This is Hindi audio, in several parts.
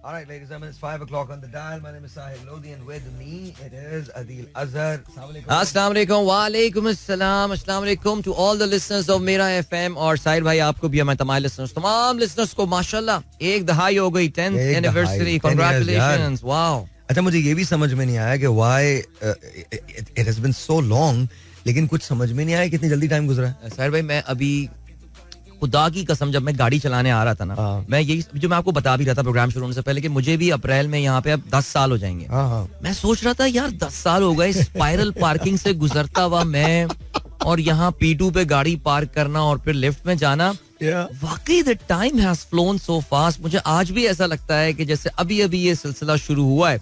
All right, ladies and gentlemen, it's 5 o'clock on the dial. My name is Sahil Lodi and with me it is Adil Azhar. अस्सलाम वालेकुम वालेकुम अस्सलाम अस्सलाम वालेकुम to all the listeners of Mera FM और साहिर भाई आपको भी हमारे तमाम लिसनर्स को माशाल्लाह एक दहाई हो गई 10th एनिवर्सरी कांग्रेचुलेशंस वाओ. अच्छा मुझे ये भी समझ में नहीं आया कि why it has been so long लेकिन कुछ समझ में नहीं आया कितनी जल्दी टाइम गुजरा है. साहिर भाई मैं अभी खुदा की कसम जब मैं गाड़ी चलाने आ रहा था ना मैं यही जो मैं आपको बता भी रहा था प्रोग्राम शुरू होने से पहले कि मुझे भी अप्रैल में यहाँ पे अब 10 साल हो जाएंगे. मैं सोच रहा था यार 10 साल हो गए स्पाइरल पार्किंग से गुजरता हुआ मैं और यहाँ P2 पे गाड़ी पार्क करना और फिर लिफ्ट में जाना. वाकई the time has phloem so fast. मुझे आज भी ऐसा लगता है कि जैसे अभी अभी ये सिलसिला शुरू हुआ है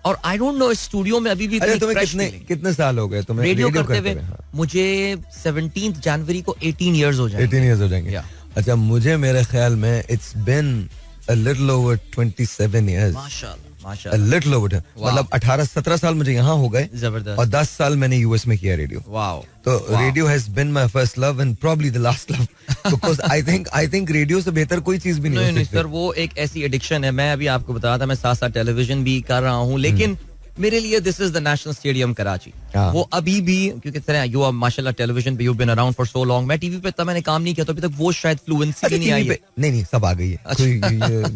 और आई डोंट नो स्टूडियो में अभी भी कितने साल हो गए तुम्हें रेडियो करते हुए. मुझे 17 जनवरी को 18 इयर्स हो जाएंगे. 18 इयर्स हो जाएंगे. अच्छा मुझे मेरे ख्याल में it's been a little over 27 years. माशाल्लाह A little over. मतलब 18-17 साल मुझे यहाँ हो गए. जबरदस्त. और 10 साल मैंने यूएस में किया रेडियो. वाओ. तो radio has been my first love and probably the last love because I think radio से बेहतर कोई चीज भी नहीं. नहीं सर वो एक ऐसी एडिक्शन है. मैं अभी आपको बता रहा था मैं साथ साथ टेलीविजन भी कर रहा हूँ लेकिन मेरे लिए this is the national stadium Karachi. वो अभी भी क्योंकि तरह यू आर माशाल्लाह टेलीविजन पे you been around for so long. मैं टीवी पे तब मैंने काम नहीं किया तो अभी तक वो शायद फ्लुएंसी भी नहीं आई है. नहीं सब आ गई है.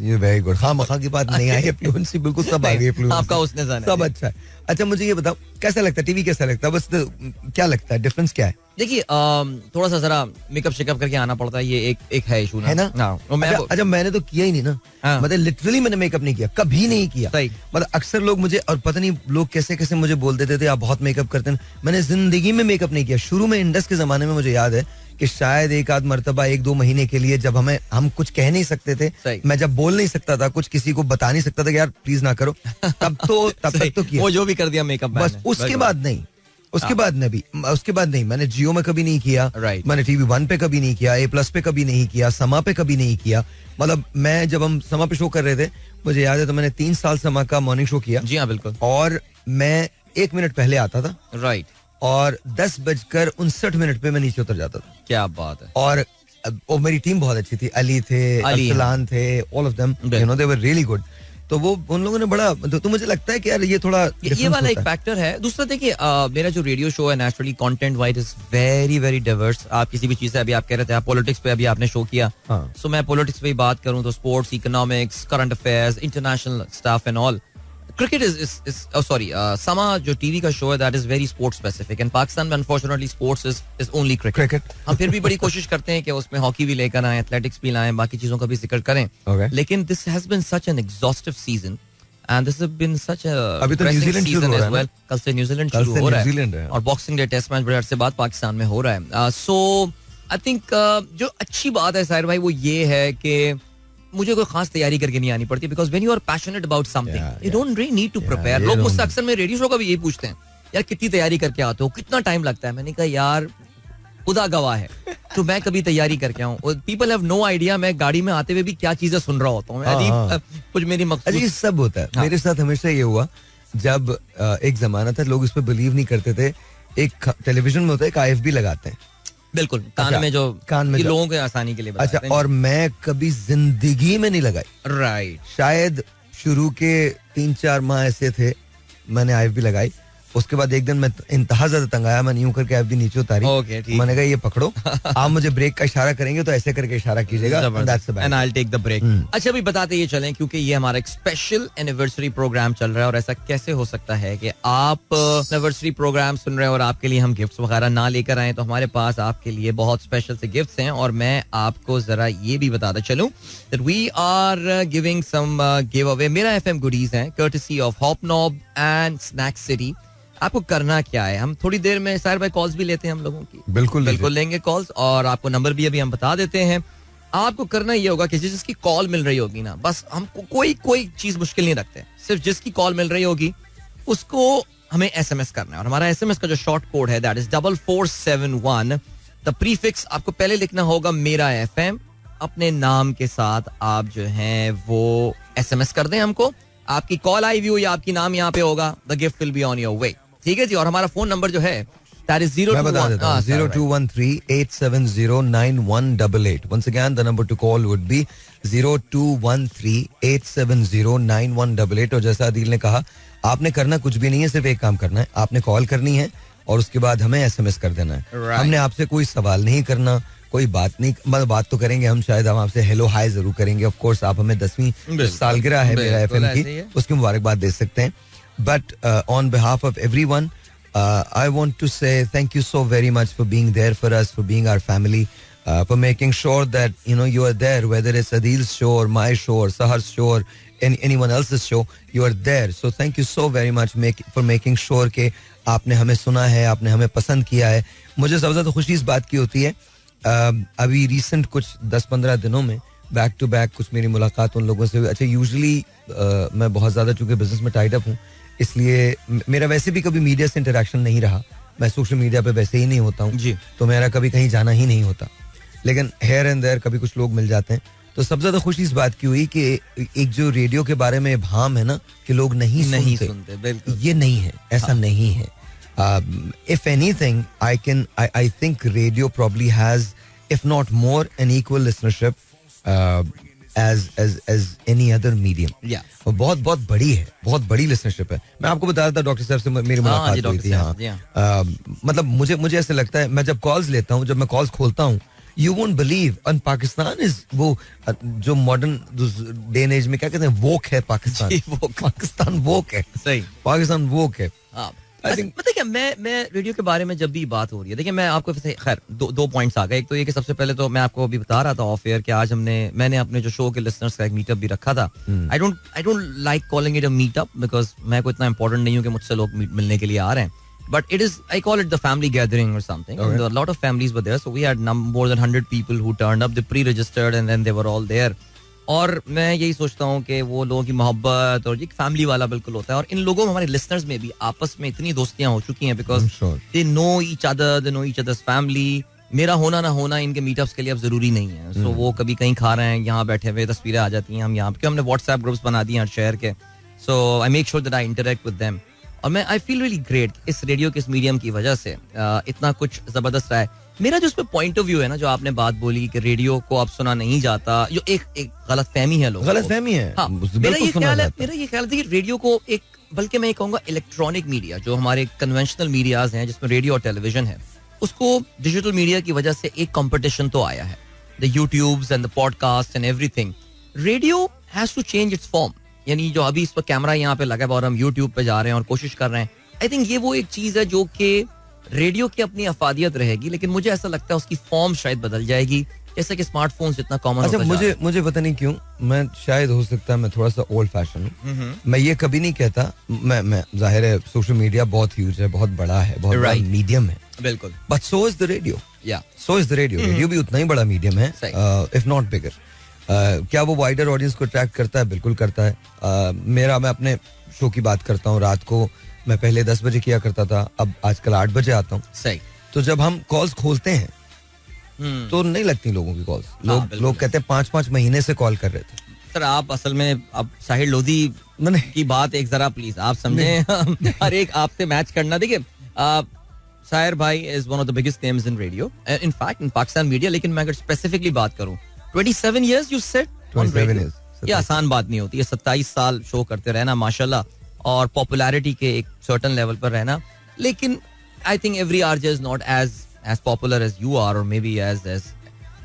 ये वेरी गुड. खामखा की बात नहीं आई है. फ्लुएंसी बिल्कुल सब आ गई है. आपका उसने जाना सब अच्छा है. अच्छा मुझे ये बताओ कैसा लगता है टीवी कैसा लगता है बस क्या लगता है डिफरेंस क्या है. देखिए थोड़ा सा जरा मेकअप शेकअप करके आना पड़ता है. ये एक है इशू है ना. अच्छा मैंने तो किया ही नहीं ना. मतलब लिटरली मैंने मेकअप नहीं किया कभी नहीं किया. मतलब अक्सर लोग मुझे और पता नहीं लोग कैसे कैसे मुझे बोल देते थे आप बहुत मेकअप करते हैं. मैंने जिंदगी में मेकअप नहीं किया. शुरू में इंडस के जमाने में मुझे याद है कि शायद एक आध मर्तबा 1-2 महीने के लिए जब हम कुछ कह नहीं सकते थे मैं जब बोल नहीं सकता था कुछ किसी को बता नहीं सकता था कि यार प्लीज ना करो तब तक तो किया. वो जो भी कर दिया मेकअप बस उसके बाद नहीं. उसके बाद नहीं मैंने जियो में कभी नहीं किया. मैंने TV1 पे कभी नहीं किया. A+ पे कभी नहीं किया. समा पे कभी नहीं किया. मतलब मैं जब हम समा पे शो कर रहे थे मुझे याद है तो मैंने 3 साल समा का मॉर्निंग शो किया. जी हाँ बिल्कुल. और मैं 1 मिनट पहले आता था. राइट. और 10:59 पे मैं नीचे उतर जाता था. क्या बात है. और मेरी टीम बहुत अच्छी थी. अली थे अरसलान थे all of them you know they were really good. तो वो उन लोगों ने बड़ा तो मुझे लगता है कि यार ये थोड़ा ये वाला एक फैक्टर है. दूसरा देखिए मेरा जो रेडियो शो है naturally content wise is very very diverse. आप किसी भी चीज से अभी आप कह रहे थे आप पॉलिटिक्स पे अभी आपने शो किया. सो मैं पॉलिटिक्स पे बात करूं तो sports economics current affairs international stuff and all. Cricket is sorry Samaa जो टीवी का शो है that is very sports specific and Pakistan में unfortunately sports is only cricket. हम फिर भी बड़ी कोशिश करते हैं कि उसमें हॉकी भी लेकर आए एथलेटिक्स भी लाएं बाकी चीजों का भी जिक्र करें. लेकिन this has been such an exhaustive season and this has been such a अभी तो न्यूजीलैंड शुरू हो रहा है. कल से न्यूजीलैंड शुरू हो रहा है और बॉक्सिंग डे टेस्ट मैच बड़े अरसे बाद पाकिस्तान में हो रहा है. सो आई थिंक जो अच्छी बात है साहिर भाई वो ये है कि मुझे कोई खास तैयारी करके नहीं आनी पड़ती because when you are passionate about something you don't really need to prepare. लोग मुझसे अक्सर मेरे रेडियो शो का भी यही पूछते हैं यार कितनी तैयारी करके आते हो कितना टाइम लगता है. मैंने कहा यार खुदा गवाह है तो मैं कभी तैयारी करके आऊं. पीपल हैव नो आइडिया मैं गाड़ी में आते हुए भी क्या चीजें सुन रहा होता हूँ. कुछ मेरी मकसद सब होता है. मेरे साथ हमेशा ये हुआ जब एक जमाना था लोग इस पे बिलीव नहीं करते थे. एक टेलीविजन में होता है एक IFB लगाते हैं बिल्कुल कान में लोगों के आसानी के लिए. अच्छा और मैं कभी जिंदगी में नहीं लगाई. राइट. शायद शुरू के 3-4 माह ऐसे थे मैंने IFB लगाई. उसके बाद एक दिन मैं इंतहा ज्यादा तंग आया. मैंने यूं करके IFB नीचे उतारी. मैंने कहा ये पकड़ो आप मुझे ब्रेक का इशारा करेंगे तो ऐसे करके इशारा कीजिएगा and I will take the break. अच्छा अभी बताते ये चलें क्योंकि ये हमारा एक स्पेशल एनिवर्सरी प्रोग्राम चल रहा है और ऐसा कैसे हो सकता है कि आप एनिवर्सरी प्रोग्राम सुन रहे हैं और आपके लिए हम गिफ्ट्स वगैरह ना लेकर आए. तो हमारे पास आपके लिए बहुत स्पेशल से गिफ्ट्स हैं और मैं आपको जरा ये भी बताता चलूं that we are giving some giveaway Mera FM goodies हैं courtesy of Hobnob and snack city. आपको करना क्या है हम थोड़ी देर में साहिर भाई कॉल्स भी लेते हैं हम लोगों की. बिल्कुल लेंगे कॉल्स और आपको नंबर भी अभी हम बता देते हैं. आपको करना ये होगा कि जिसकी कॉल मिल रही होगी ना बस हमको कोई चीज मुश्किल नहीं रखते. सिर्फ जिसकी कॉल मिल रही होगी उसको हमें SMS करना है और हमारा SMS का जो शॉर्ट कोड है दैट इज 4471. द प्रीफिक्स आपको पहले लिखना होगा मेरा FM. अपने नाम के साथ आप जो है वो SMS कर दें हमको. आपकी कॉल आई व्यू या आपकी नाम यहाँ पे होगा. The gift will be on your way. ठीक है जी. और हमारा फोन नंबर जो है that is 0213-870-9188. Once again the number to call would be 0213-870-9188। और जैसा आदिल ने कहा, आपने करना कुछ भी नहीं है, सिर्फ एक काम करना है, आपने कॉल करनी है और उसके बाद हमें SMS कर देना है. हमने आपसे कोई सवाल नहीं करना, कोई बात नहीं, मतलब बात तो करेंगे हम, शायद हम आपसे हेलो हाय जरूर करेंगे. ऑफ कोर्स आप हमें 10वीं सालगिरह है मेरा FM की, उसकी मुबारकबाद दे सकते हैं. But on behalf of everyone, I want to say thank you so very much for being there for us, for being our family, for making sure that you are there, whether it's Adil's show or my show or Sahar's show or anyone else's show, you are there. So thank you so very much for making sure कि आपने हमें सुना है, आपने हमें पसंद किया है. मुझे सबसे ज़्यादा खुशी इस बात की होती है, अभी रिसेंट कुछ 10-15 दिनों में बैक टू बैक कुछ मेरी मुलाकात उन लोगों से हुई. अच्छा, यूजुअली मैं बहुत ज़्यादा चूँकि बिजनेस में टाइड अप हूँ, इसलिए मेरा वैसे भी कभी मीडिया से इंटरेक्शन नहीं रहा. मैं सोशल मीडिया पे वैसे ही नहीं होता हूँ जी, तो मेरा कभी कहीं जाना ही नहीं होता. लेकिन हेयर एंड देयर कभी कुछ लोग मिल जाते हैं. तो सबसे ज्यादा खुशी इस बात की हुई कि एक जो रेडियो के बारे में भाम है ना कि लोग नहीं सुनते, बिल्कुल ये नहीं है, ऐसा नहीं है. If anything I think radio probably has, if not more, an equal listenership as any other medium. बहुत बड़ी है, बहुत बड़ी लिसनरशिप है. मैं आपको बता रहा था, डॉक्टर साहब से मेरी मुलाकात हुई थी. मतलब मुझे ऐसे लगता है, मैं जब कॉल्स लेता हूँ, जब मैं कॉल्स खोलता हूँ, you won't believe, and Pakistan is वो जो मॉडर्न डे एंड एज में क्या कहते हैं, वोक है पाकिस्तान. पाकिस्तान वोक है, सही, पाकिस्तान वोक है. पता क्या, मैं रेडियो के बारे में जब भी बात हो रही है, देखिए मैं आपको खैर दो पॉइंट्स आ गए. एक तो ये कि सबसे पहले तो मैं आपको अभी बता रहा था ऑफ एयर कि आज मैंने अपने जो शो के लिसनर्स का एक मीटअप भी रखा था. I don't like calling it a meetup because मैं कोई इतना इंपॉर्टेंट नहीं हूँ कि मुझसे लोग मिलने के लिए आ रहे हैं. But it is, I call it the family gathering or something. Okay. And a lot of families were there, so we had more than 100 people who turned up. They pre-registered and then they were all there. और मैं यही सोचता हूँ कि वो लोगों की मोहब्बत और एक फैमिली वाला बिल्कुल होता है. और इन लोगों में, हमारे लिसनर्स में भी आपस में इतनी दोस्तियां हो चुकी हैं because they know each other, they know each others family. मेरा होना ना होना इनके मीटअप्स के लिए अब जरूरी नहीं है. सो वो कभी कहीं खा रहे हैं, यहाँ बैठे हुए, तस्वीरें आ जाती हैं, हम यहाँ क्यों, हमने व्हाट्सएप ग्रुप्स बना दिए हर शहर के. So I make sure that I interact with them. और मैं आई फील रियली ग्रेट इस रेडियो के, इस मीडियम की वजह से इतना कुछ जबरदस्त रहा है. मेरा जो उसमें पॉइंट ऑफ व्यू है ना, जो आपने बात बोली कि रेडियो को अब सुना नहीं जाता, जो एक गलत फहमी है, लोग गलत फहमी है. हाँ, मेरा ये ख्याल है कि रेडियो को एक, बल्कि मैं कहूँगा इलेक्ट्रॉनिक मीडिया, जो हमारे कन्वेंशनल मीडियाज हैं जिसमें रेडियो और टेलीविजन है, उसको डिजिटल मीडिया की वजह से एक कंपटीशन तो आया है. The YouTubes and the podcast and everything. Radio has to change its form. यानी जो अभी इस पर कैमरा यहाँ पे लगा है और हम यूट्यूब पे जा रहे हैं और कोशिश कर रहे हैं, आई थिंक ये वो एक चीज है जो कि रेडियो की अपनी अफादियत रहेगी, लेकिन मुझे ऐसा लगता है उसकी फॉर्म शायद बदल जाएगी, जैसे कि स्मार्टफोन्स जितना कॉमन. अच्छा, मुझे पता नहीं क्यों, मैं शायद हो सकता है मैं थोड़ा सा ओल्ड फैशन हूँ. मैं ये कभी नहीं कहता, मैं जाहिर है सोशल मीडिया बहुत ह्यूज है, बहुत बड़ा है, बहुत बड़ा मीडियम है, बिल्कुल. But so is the radio. So is the radio. Radio भी उतना ही बड़ा मीडियम है, इफ नॉट बिगर. क्या वो वाइडर ऑडियंस को अट्रैक्ट करता है? बिल्कुल करता है. मैं अपने शो की बात करता हूँ. रात को मैं पहले 10 बजे किया करता था, अब आजकल 8 बजे आता हूँ. सही. तो जब हम कॉल्स खोलते हैं तो नहीं लगती लोगों की कॉल्स. लोग कहते हैं 5-5 महीने से कॉल कर रहे थे. सर आप असल में अब साहिर लोधी की बात एक जरा प्लीज आप समझे, हर एक आपसे मैच करना. देखिए साहिर भाई is one of the biggest names in radio, in fact in Pakistan media. लेकिन मैं अगर स्पेसिफिकली बात करूँ, 27 years you said on radio. ये आसान बात नहीं होती है. 27 साल शो करते रहना माशाल्लाह, और पॉपुलैरिटी के एक सर्टेन लेवल पर रहना. लेकिन I think every RJ is not as popular as you are, और मे बी एज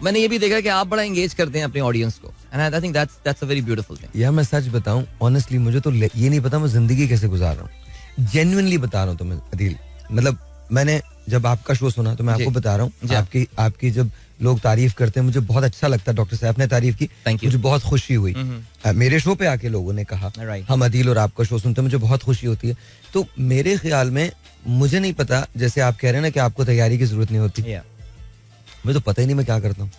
मैंने ये भी देखा कि आप बड़ा एंगेज करते हैं अपने ऑडियंस को, and I think that's a very beautiful thing. यार मैं सच बताऊं, ऑनेस्टली मुझे तो ये नहीं पता मैं जिंदगी कैसे गुजार रहा हूँ. जेन्युइनली बता रहा हूँ तुम्हें अदील. मतलब मैंने जब आपका शो सुना तो मैं आपको बता रहा हूँ, आपकी जब लोग तारीफ करते हैं मुझे बहुत अच्छा लगता है. डॉक्टर साहब ने तारीफ की, मुझे बहुत खुशी हुई. मेरे शो पे आके लोगों ने कहा हम अदील और आपका शो सुनते हैं, मुझे बहुत खुशी होती है. तो मेरे ख्याल में, मुझे नहीं पता, जैसे आप कह रहे हैं ना कि आपको तैयारी की जरूरत नहीं होती, मुझे तो पता ही नहीं मैं क्या करता हूँ.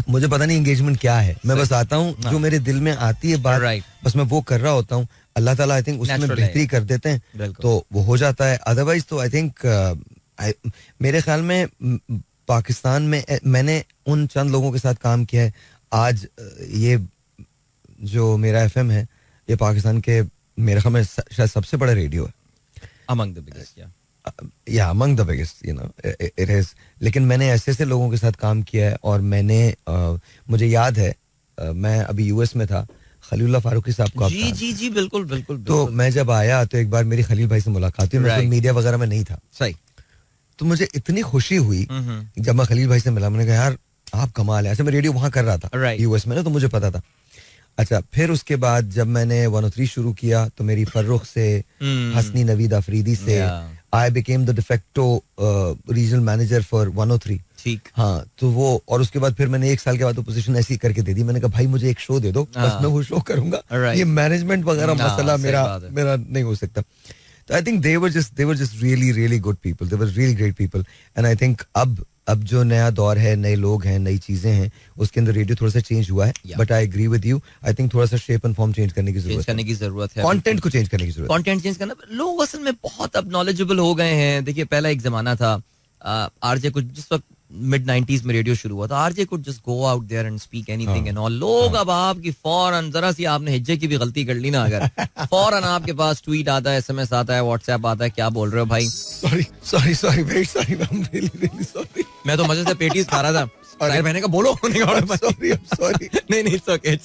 मुझे पता नहीं एंगेजमेंट क्या है. मैं बस आता हूँ, जो मेरे दिल में आती है बात, बस मैं वो कर रहा होता हूँ. अल्लाह ताला आई थिंक उसमें बेहतरी कर देते हैं, तो वो हो जाता है. अदरवाइज तो आई थिंक मेरे ख्याल में पाकिस्तान में मैंने उन चंद लोगों के साथ काम किया है. आज ये जो मेरा FM है, ये पाकिस्तान के मेरे ख्याल में शायद सबसे बड़ा रेडियो है. Among the biggest, among the biggest, you know, it is. लेकिन मैंने ऐसे लोगों के साथ काम किया है, और मैंने मुझे याद है मैं अभी यूएस में था, खलीलुल्लाह फारूकी साहब को जी जी जी बिल्कुल बिल्कुल। तो मैं जब आया तो एक बार मेरी खलील भाई से मुलाकात हुई, मैं मीडिया वगैरह में नहीं था, सही, तो मुझे इतनी खुशी हुई जब मैं खलील भाई से मिला, मैंने कहा यार आप कमाल है। ऐसे मैं रेडियो वहां कर रहा था यूएस में ना, तो मुझे पता था। अच्छा, फिर उसके बाद जब मैंने 103 शुरू किया तो मेरी फर्रुख से, हसनी नवीद अफरीदी से, I became the de facto regional manager for 103। ठीक, हाँ, तो वो, और उसके बाद फिर मैंने 1 साल के बाद पोजीशन ऐसी करके दे दी। मैंने कहा भाई मुझे एक शो दे दो, बस मैं वो शो करूंगा, ये मैनेजमेंट वगैरह मसला मेरा नहीं हो सकता। तो I think they were just really good people, they were really great people, and I think अब जो नया दौर है, नए लोग हैं, नई चीजें हैं, उसके अंदर रेडियो थोड़ा सा चेंज हुआ है, but I agree with you, I think थोड़ा सा शेप एंड फॉर्म चेंज करने की जरूरत है, कंटेंट को चेंज करने की जरूरत है, कंटेंट चेंज करना। लोग असल में बहुत अब नॉलेजेबल हो गए हैं। देखिए पहला एक जमाना था, आरजे कुछ जिस वक्त मिड 90s में रेडियो शुरू हुआ था, RJ could just go out there and speak anything and all. लोग अब आपकी फौरन जरा सी आपने हिज्जे की भी गलती कर ली ना, अगर फौरन आपके पास ट्वीट आता है, एसएमएस आता है, व्हाट्सएप आता है, क्या बोल रहे हो भाई? Sorry very sorry. मैं तो मजे से पेटीज खा रहा था, साहिर मैंने कहा बोलो, सॉरी नहीं इट्स ओके।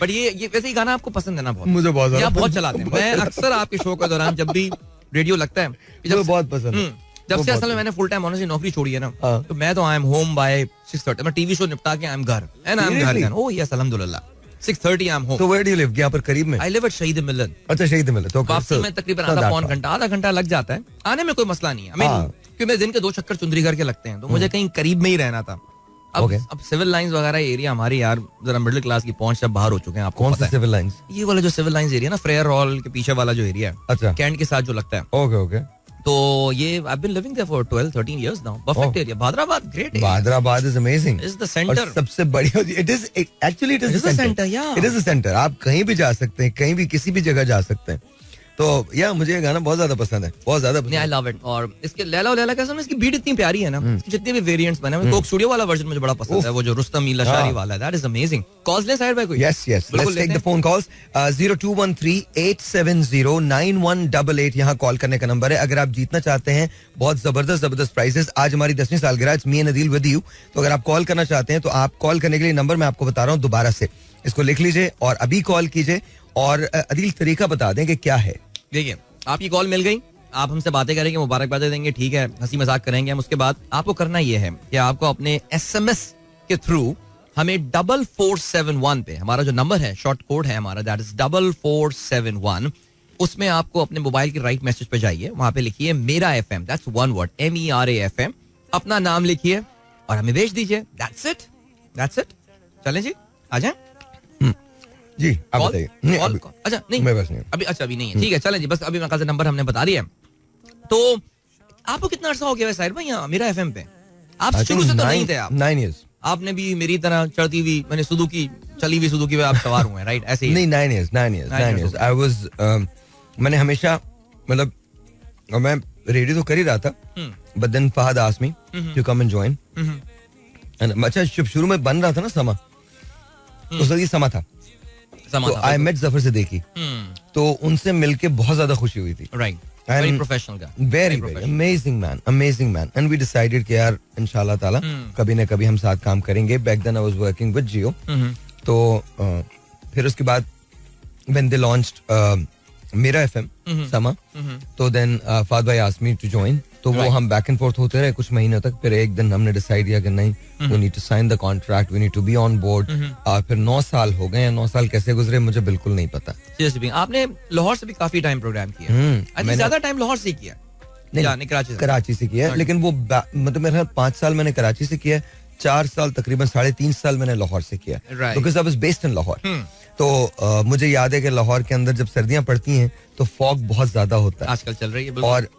बट ये वैसे ही गाना आपको पसंद है ना? बहुत, मुझे बहुत चलाते हैं। मैं अक्सर आपके शो के दौरान जब भी रेडियो लगता है, मुझे बहुत पसंद है। जब से असल में मैंने फुल टाइम ऑनर्स नौकरी छोड़ी है ना, तो मैं तो आई एम होम बाय 6:30। मैं टीवी शो निपटा के आई एम घर, एंड आई एम घर। ओह यस, अल्हम्दुलिल्लाह 6:30 आई एम होम। तो वेयर डू यू लिव? यहाँ पर करीब में? आई लिव एट शहीद मिलन। अच्छा, शहीद मिलन। तो वापसी में तकरीबन आधा घंटा लग जाता है। आने में कोई मसला नहीं है, क्योंकि मैं दिन के 2 चक्कर चुंदरी करके लगते हैं, तो मुझे कहीं करीब में ही रहना था। अब सिविल लाइंस वगैरह एरिया हमारी यार जरा मिडिल क्लास की पहुंच सब बाहर हो चुके हैं। आपको कौन सा सिविल लाइंस? ये वाला जो सिविल लाइंस एरिया ना, फ्रेयर हॉल के पीछे वाला जो एरिया है, अच्छा, कैंट के साथ जो लगता है। ओके। तो ये I been living there for 12-13 years now. Perfect area. Bhadrabad, great area. Bhadrabad is amazing. Is the center. सबसे बढ़िया, it is the center. Yeah. It is the center. आप कहीं भी जा सकते हैं, कहीं भी किसी भी जगह जा सकते हैं। तो या मुझे ये गाना बहुत ज्यादा पसंद है, बहुत ज्यादा पसंद है। I love it. और इसके लैला और लैला कैसे, इसकी बीट इतनी प्यारी है ना, जितने भी वेरिएंट्स बने हैं, कोक स्टूडियो वाला वर्जन मुझे बड़ा पसंद है, वो जो रुस्तम लशारी वाला है, that is amazing. Calls ले साहिर भाई कोई? Yes. Let's take the phone calls. 0213-870-9188 यहाँ कॉल करने का नंबर है। अगर आप जीतना चाहते हैं बहुत जबरदस्त प्राइजेस, आज हमारी 10वीं सालगिरह, मी एंड अदील विद यू। तो अगर आप कॉल करना चाहते हैं तो आप कॉल करने के लिए नंबर मैं आपको बता रहा हूँ दोबारा से, इसको लिख लीजिए और अभी कॉल कीजिए। और अदील तरीका बता दें कि क्या है। देखिए, आपकी कॉल मिल गई, आप हमसे बातें करेंगे, मुबारकबाद देंगे, ठीक है, हंसी मजाक करेंगे हम। उसके बाद आपको करना यह है कि आपको अपने एसएमएस के थ्रू हमें 4471 पे, हमारा जो नंबर है, शॉर्ट कोड है हमारा, दैट इज 4471, उसमें आपको अपने मोबाइल के राइट मैसेज पे जाइए, वहां पे लिखिए मेरा FM, that's one word, MERAFM, अपना नाम लिखिए और हमें भेज दीजिए। That's it. चलें जी, आ जाएं जी, आप बताइए। अच्छा नहीं, मैं बस नहीं अभी, अच्छा अभी नहीं है, ठीक है, चलें जी, बस अभी मेरे नंबर हमने बता दिया। तो आपको कितना अर्सा हो गया साहिर भाई यहाँ मेरा एफएम पे? आप शुरू से तो नहीं थे, आप 9 years। आपने भी मेरी तरह चढ़ती हुई, मैंने चली हुई सुजुकी पे आप सवार हुए, राइट? ऐसे ही नहीं, 9 years आई वाज, मैंने हमेशा, मतलब मैं रेडियो तो कर ही रहा था, but then Fahad asked me to come and join. अच्छा, जब शुरू में बन रहा था ना समा, तो सही समा था, तो आई मेट जफर सिद्दीकी, तो उनसे मिलके बहुत ज्यादा खुशी हुई थी। Right, very professional guy, very amazing man, and we decided कि यार इंशाल्लाह ताला कभी ना कभी हम साथ काम करेंगे। Back then I was working with Jio, तो फिर उसके बाद when they launched Mera FM Samaa, तो देन फहद भाई आस्क्ड मी टू जॉइन, तो वो हम बैक एंड फोर्थ होते रहे कुछ महीनों तक। फिर एक दिन हमने डिसाइड किया कि नहीं, we need to sign the contract, we need to be on board. फिर 9 साल हो गए, 9 साल कैसे गुजरे मुझे बिल्कुल नहीं पता। आपने लाहौर से भी काफी टाइम प्रोग्राम किया, मैंने ज्यादा टाइम लाहौर से किया? नहीं, कराची से किया, लेकिन वो मतलब मेरा 5 साल मैंने कराची से किया, 4 साल तकरीबन 3.5 साल मैंने लाहौर से किया, because I was based in Lahore. तो मुझे याद है कि लाहौर के अंदर जब सर्दियां पड़ती हैं तो फॉग बहुत ज्यादा होता है, आजकल चल रही है,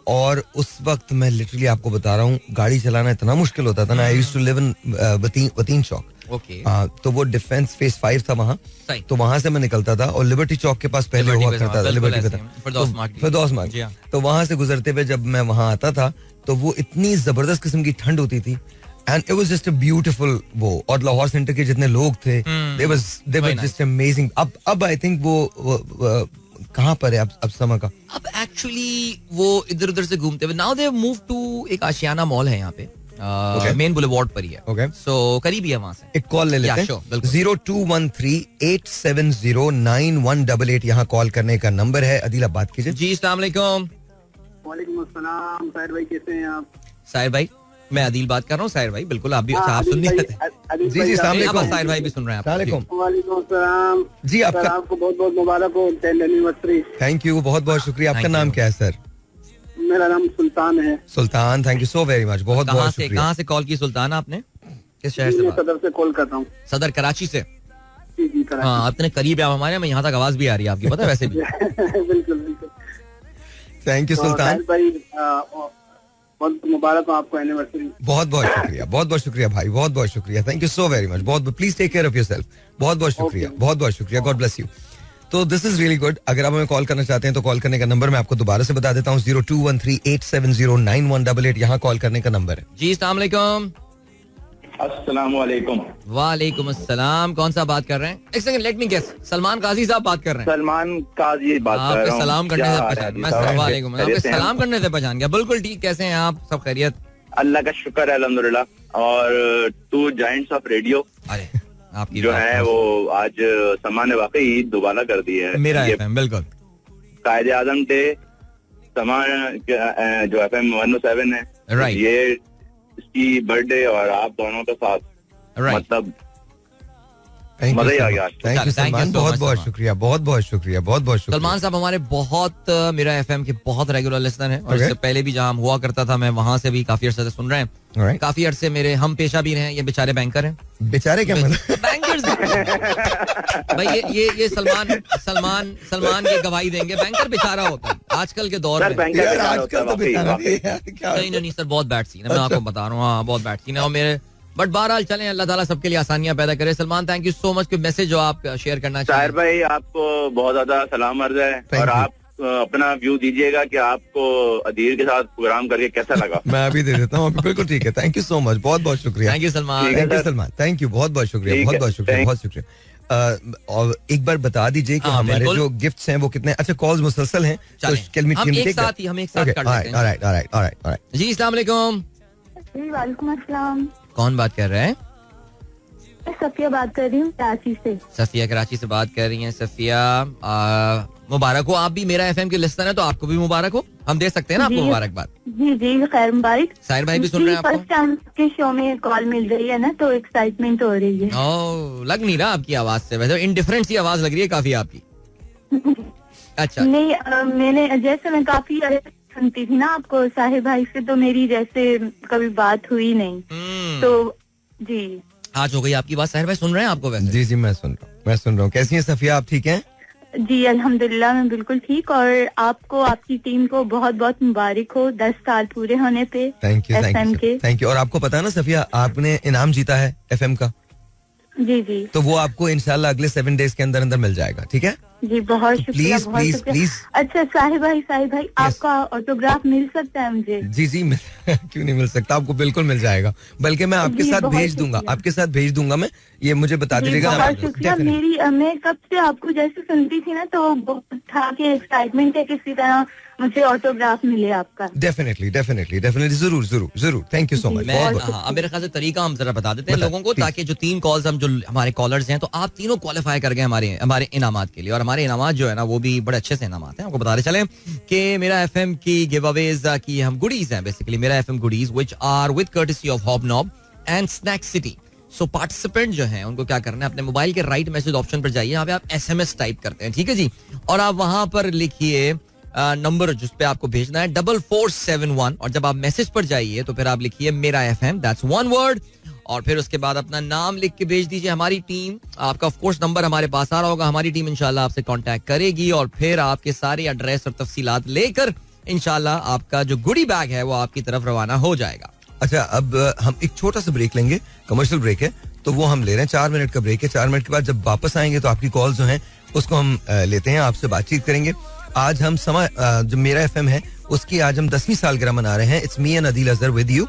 और उस वक्त मैं लिटरली आपको बता रहा हूँ, गाड़ी चलाना इतना मुश्किल होता था ना। I used to live in वतीन चौक, तो वो डिफेंस फेज 5 था वहाँ, तो वहां से मैं निकलता था और लिबर्टी चौक के पास पहले हुआ करता था, लिबर्टी पे था, फिरदौस मार्ग, तो वहां से गुजरते हुए जब मैं वहां आता था तो वो इतनी जबरदस्त किस्म की ठंड होती थी, and it was just a beautiful वो, और लाहौर सेंटर के जितने लोग थे, they were just amazing। अब I think वो कहाँ पर है अब समा का? अब एक्चुअली वो इधर उधर से घूमते हुए, now they have moved to एक आशियाना मॉल है यहाँ पे, मेन बुलेवार्ड पर ही है. Okay. So करीब ही है वहाँ से. एक कॉल ले लेते हैं. 0213-870-9188 यहाँ कॉल करने का नंबर है. अदील, आप बात कीजिए. जी, अस्सलाम वालेकुम. वालेकुम अस्सलाम. साहिर भाई कैसे हैं आप? साहिर भाई, मैं अदील बात कर रहा हूँ. साहिर भाई बिल्कुल आप भी. अच्छा, आप सुन नहीं रहे थे. जी, अस्सलाम वालेकुम. साहिर भाई भी सुन रहे हैं. वालेकुम अस्सलाम. जी, आपका आपको बहुत बहुत मुबारक हो 10th एनिवर्सरी. थैंक यू, बहुत बहुत शुक्रिया. आपका नाम क्या है सर? मेरा नाम सुल्तान है. Sultan, thank you so very much. बहुत बहुत शुक्रिया. कहाँ से कॉल की सुल्तान आपने? किस शहर से? सदर से कॉल कर रहा हूँ. सदर कराची से. जी कराची. हाँ, इतने करीब है हमारे में, यहाँ तक आवाज भी आ रही है आपकी, पता है वैसे भी. बिल्कुल बिल्कुल. थैंक यू सुल्तान भाई, बहुत मुबारक हो आपको एनिवर्सरी. बहुत बहुत शुक्रिया, बहुत बहुत शुक्रिया भाई, बहुत बहुत शुक्रिया. Thank you so very much. बहुत please take care of yourself. बहुत बहुत शुक्रिया, बहुत बहुत शुक्रिया. God bless you. तो दिस इज रियली गुड. अगर आप हमें कॉल करना चाहते हैं तो कॉल करने का नंबर मैं आपको दोबारा से बता देता हूँ. 0213-870-9188 यहाँ कॉल करने का नंबर है. जी, अस्सलाम वालेकुम. अस्सलाम वालेकुम. वालेकुम अस्सलाम. कौन सा बात कर रहे हैं? एक second, let me guess. Salman Qazi sahab बात कर रहे हैं. सलमान काजी बात कर रहा हूं. आपके सलाम करने से पहचान. मैं वालेकुम. आपके सलाम करने से पहचान गया. बिल्कुल ठीक. कैसे हैं आप? सब खैरियत? अल्लाह का शुक्र है, अल्हम्दुलिल्लाह. और टू जायंट्स ऑफ रेडियो अरे आपकी जो है वो आज समा ने वाकई दोबारा कर दी है. मेरा एफएम बिल्कुल कायदे आजम थे. समा जो एफएम 107 है, राइट, ये इसकी बर्थडे और आप दोनों के साथ मतलब मजा ही आ गया. Thank you Salman. बहुत बहुत शुक्रिया, बहुत बहुत शुक्रिया, बहुत बहुत शुक्रिया. सलमान साहब हमारे बहुत मेरा एफएम के बहुत रेगुलर लिसनर हैं. और इससे पहले भी जहाँ हम हुआ करता था, मैं वहाँ से भी काफी अरसे से सुन रहे हैं. काफी अरसे मेरे हम पेशा भी रहे. ये बेचारे बैंकर हैं. बेचारे क्या मतलब? बैंकर्स. भाई ये सलमान ये गवाही देंगे. बैंकर बेचारा होता है आजकल के दौर में. आजकल तो बेचारा नहीं सर, बहुत बैड सीन है. मैं आपको बता रहा हूँ. हाँ, बहुत बैड सीन है. और मेरे बट बहरहाल चलें, अल्लाह ताला सबके लिए आसानियां पैदा करे. Salman, thank you so much. Message जो आप शेयर करना चाहिए. साहिर भाई, आपको बहुत ज्यादा सलाम अर्ज है. और आप अपना व्यू दीजिएगा कि आपको अदील के साथ प्रोग्राम करके कैसा लगा. मैं अभी दे देता हूँ. बिल्कुल ठीक है. Thank you so much. बहुत बहुत शुक्रिया. Thank you Salman. Thank you Salman. Thank you. बहुत बहुत शुक्रिया. बहुत बहुत शुक्रिया. बहुत शुक्रिया. और एक बार बता दीजिए कि हमारे जो गिफ्ट्स हैं वो कितने. अच्छा, कॉल्स मुसलसल हैं तो हम एक साथ कर लेते हैं. जी, अस्सलाम वालेकुम. वालेकुम अस्सलाम. कौन बात कर रहे हैं? सफिया बात कर रही हूँ कराची से. सफिया कराची से बात कर रही हैं. सफिया, मुबारक हो. आप भी मेरा एफएम के लिस्टर हैं तो आपको भी मुबारक हो. हम दे सकते हैं ना आपको मुबारकबाद? जी जी, खैर मुबारक. साहिर भाई भी सुन रहे हैं आपको? फर्स्ट टाइम के शो में कॉल मिल रही है ना, तो एक्साइटमेंट हो रही है. ओह, लग नहीं रहा आपकी आवाज से. वैसे इंडिफरेंट सी आवाज लग रही है काफी आपकी. अच्छा. नहीं, मैंने जैसे मैं काफी सुनती थी ना आपको साहिर भाई से, तो मेरी जैसे कभी बात हुई नहीं. तो जी आज हो गई आपकी बात. साहिर भाई सुन रहे हैं आपको? वैसे जी जी, मैं सुन रहा हूँ. कैसी हैं सफिया, आप ठीक हैं? जी अल्हम्दुलिल्लाह, मैं बिल्कुल ठीक. और आपको, आपकी टीम को बहुत बहुत मुबारक हो 10 साल पूरे होने पे. Thank you. Thank you. और आपको पता है ना सफिया, आपने इनाम जीता है एफएम का. जी जी. तो वो आपको इंशाल्लाह अगले 7 डेज के अंदर अंदर मिल जाएगा. ठीक है जी, बहुत शुक्रिया. प्लीज. अच्छा साहिर भाई, आपका ऑटोग्राफ मिल सकता है मुझे? जी जी, क्यों नहीं मिल सकता? आपको बिल्कुल मिल जाएगा. बल्कि मैं आपके साथ भेज दूंगा. मैं ये मुझे बता दीजिएगा. बहुत शुक्रिया. मैं कब से आपको जैसे सुनती थी ना, तो बहुत था कि एक्साइटमेंट है किसी तरह मुझे ऑटोग्राफ मिले आपका. डेफिनेटली जरूर. Thank you so much. अब मेरे ख्याल से तरीका हम जरा बता देते हैं लोगों को, ताकि जो 3 कॉल्स हम जो हमारे कॉलर्स हैं, तो आप तीनों क्वालिफाई कर गए हमारे इनामात के लिए. और हमारे इनामात जो है ना, वो भी बड़े अच्छे से इनामात हैं. आपको बताते चले कि मेरा एफएम की गिव अवेज की हम गुडीज हैं. Basically Mera FM goodies which are with courtesy of Hobnob and snack City. So participant जो हैं उनको क्या करना है, अपने मोबाइल के राइट मैसेज ऑप्शन पर जाइए. यहाँ पे आप SMS टाइप करते हैं, ठीक है जी. और आप वहां पर लिखिए नंबर जिस पे आपको भेजना है 4471. और जब आप मैसेज पर जाइए तो फिर आप लिखिए मेरा एफएम, दैट्स 1 वर्ड. और फिर उसके बाद अपना नाम लिख के भेज दीजिए. हमारी टीम, आपका ऑफ कोर्स नंबर हमारे पास आ रहा होगा, हमारी टीम इंशाल्लाह आपसे कांटेक्ट करेगी और फिर आपके सारे एड्रेस और तफसीलात लेकर इंशाल्लाह आपका जो गुडी बैग है वो आपकी तरफ रवाना हो जाएगा. अच्छा, अब हम एक छोटा सा ब्रेक लेंगे. कमर्शियल ब्रेक है तो वो हम ले रहे हैं. 4 मिनट का ब्रेक है. 4 मिनट के बाद जब वापस आएंगे तो आपकी कॉल जो है उसको हम लेते हैं, आपसे बातचीत करेंगे. आज हम जो मेरा एफएम है उसकी आज हम 10वीं सालगिरह मना रहे हैं. It's me and Adeel Azhar with you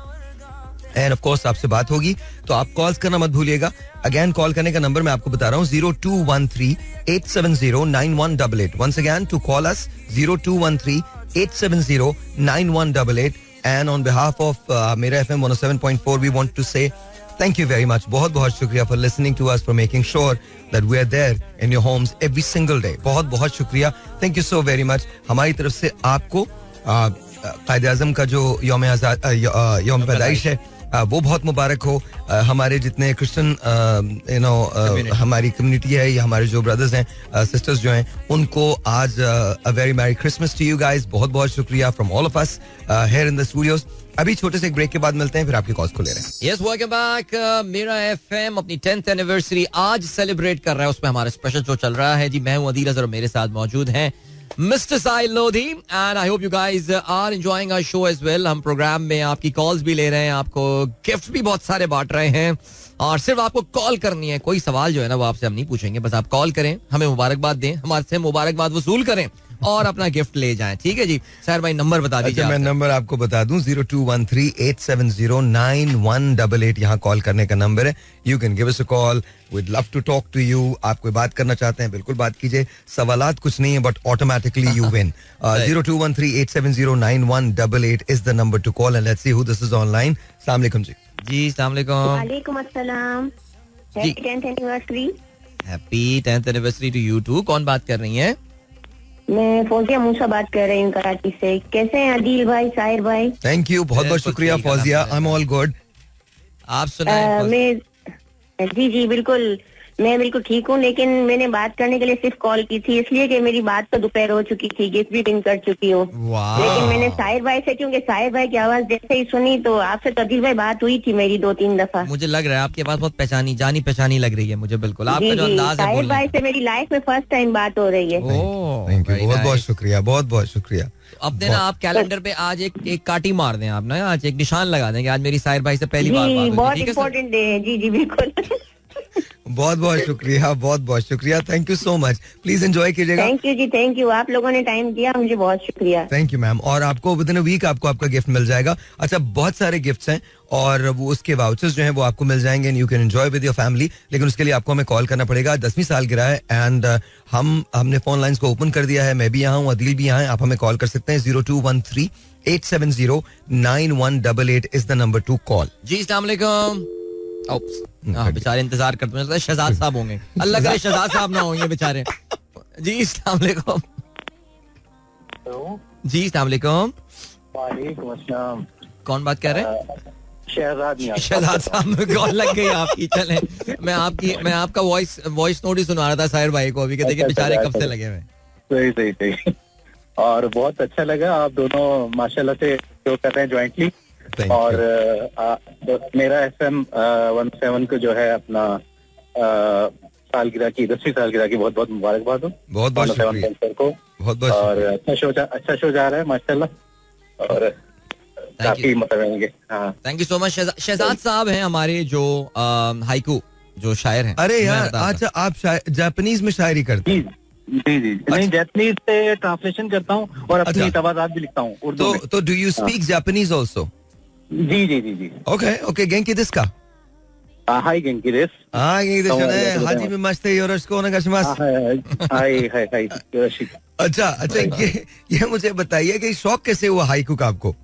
end of course आपसे बात होगी, तो आप कॉल्स करना मत भूलिएगा. अगेन कॉल करने का नंबर मैं आपको बता रहा हूँ 0213-870-9188. Once again to call us 0213-870-9188 and on behalf of Mera FM 107.4 we want to say thank you very much. बहुत बहुत शुक्रिया for listening to us, for making sure that we are there in your homes every single day. बहुत बहुत शुक्रिया. Thank you so very much. हमारी तरफ से आपको कायदे आज़म का जो यौम पैदाइश है वो बहुत मुबारक हो. हमारे जितने क्रिश्चियन हमारी कम्युनिटी है या हमारे जो ब्रदर्स हैं सिस्टर्स जो हैं उनको आज a very merry Christmas to you guys. बहुत बहुत शुक्रिया from all of us here in the studios. अभी छोटे से एक ब्रेक के बाद मिलते हैं, फिर आपकी कॉल्स को ले रहे हैं. Yes, welcome back. मेरा एफएम अपनी 10th एनिवर्सरी आज सेलिब्रेट कर रहा है. उसमें हमारा स्पेशल शो चल रहा है जी. मैं हूं अदील अज़हर और मेरे साथ मौजूद हैं mister Sahil Lodhi and I hope you guys are enjoying our show as well. हम प्रोग्राम में आपकी कॉल्स भी ले रहे हैं, आपको गिफ्ट भी बहुत सारे बांट रहे हैं और सिर्फ आपको कॉल करनी है. कोई सवाल जो है ना वो आपसे हम नहीं पूछेंगे, बस आप कॉल करें, हमें मुबारकबाद दें, हमारे से मुबारकबाद वसूल करें और अपना गिफ्ट ले जाएं. ठीक है जी सर भाई, नंबर बता दीजिए. मैं नंबर आपको बता दूं 0213-870-9188 यहाँ कॉल करने का नंबर है. You can give us a call, we'd love to talk to you. आप कोई बात करना चाहते हैं बिल्कुल बात कीजिए. सवालात कुछ नहीं है but automatically you win. 0213-870-9188 is the number to call and let's see who this is online. अस्सलाम वालेकुम जी. जी अस्सलाम वालेकुम. वालेकुम अस्सलाम. Happy 10th anniversary. Happy 10th anniversary to you too. कौन बात कर रही हैं? मैं फौजिया मूसा बात कर रही हूँ कराची से. कैसे हैं अदील भाई, साहिर भाई? थैंक यू, बहुत बहुत शुक्रिया Fauzia. I am all good. आप सुनाएं. मैं जी बिल्कुल, मैं बिल्कुल ठीक हूँ, लेकिन मैंने बात करने के लिए सिर्फ कॉल की थी इसलिए कि मेरी बात तो दोपहर हो चुकी थी, गिफ्ट भी पिन कर चुकी हूँ. लेकिन मैंने साहिर भाई से, क्योंकि साहिर भाई की आवाज जैसे ही सुनी तो आपसे तो अदील भाई बात हुई थी मेरी 2-3 दफा. मुझे लग रहा है आपकी आवाज बहुत पहचानी जानी पहचानी लग रही है मुझे. बिल्कुल आपका जो अंदाज है साहिर भाई से मेरी लाइफ में फर्स्ट टाइम बात हो रही है. थैंक यू, बहुत बहुत शुक्रिया, बहुत बहुत शुक्रिया. अपने ना आप कैलेंडर पे आज एक काटी मार दें, आप ना आज एक निशान लगा देंगे. आज मेरी साहिर भाई से पहली बार बात हुई. बहुत इम्पोर्टेंट डे है. जी बिल्कुल. बहुत बहुत शुक्रिया, बहुत बहुत शुक्रिया. Thank you so much. Please enjoy कीजिएगा. Thank you ji, thank you. आप लोगों ने टाइम दिया, मुझे बहुत शुक्रिया. Thank you ma'am. और आपको विद इन अ वीक आपको आपका गिफ्ट मिल जाएगा. अच्छा, बहुत सारे गिफ्ट्स हैं और वो उसके वाउचर्स जो हैं वो आपको मिल जाएंगे and you can enjoy with your family. लेकिन उसके लिए आपको हमें कॉल करना पड़ेगा. 10वीं सालगिरह है एंड हमने फोन लाइंस को ओपन कर दिया है. मैं भी यहाँ हूँ, अदील भी यहाँ है. आप हमें कॉल कर सकते हैं. 0213-870-9188 is the number to call. जी अस्सलाम वालेकुम. बेचारे इंतजार करते हैं, शहजाद साहब होंगे. अल्लाह करे शहजाद साहब ना होंगे बेचारे. जी अस्सलाम वालेकुम. जी अस्सलाम वालेकुम. वालेकुम अस्सलाम. कौन बात कर रहे हैं? शहजाद साहब में कॉल लग गई आपकी. चले मैं आपका वॉइस नोट ही सुना रहा था साहिर भाई को अभी कि देखिए बेचारे कब से लगे हुए. सही. और बहुत अच्छा लगा, आप दोनों माशाल्लाह से जो कर रहे हैं ज्वाइंटली. और मेरा FM 107 को जो है अपना सालगिरह की 10वीं सालगिरह की बहुत बहुत मुबारकबाद हो. बहुत बहुत शुक्रिया को. बहुत बहुत. और अच्छा शो जा रहा है माशाल्लाह और काफी मतलब. Thank you so much. Shahzad साहब हैं हमारे जो हाइकू जो शायर हैं. अरे यार, अच्छा आप जापानीज में शायरी करते हैं? जी. नहीं, जापानीज से ट्रांसलेशन करता हूँ और अपनी तवाज़ात भी लिखता हूँ उर्दू में. तो do you speak Japanese also? जी. ओके. गेंकी देsu का? हाय गेंकी देsu. गेंकी देsuね.はじめまして、よろしくお願いします。हाय. अच्छा, ये मुझे बताइए कि शौक कैसे हुआ हाइकू का आपको?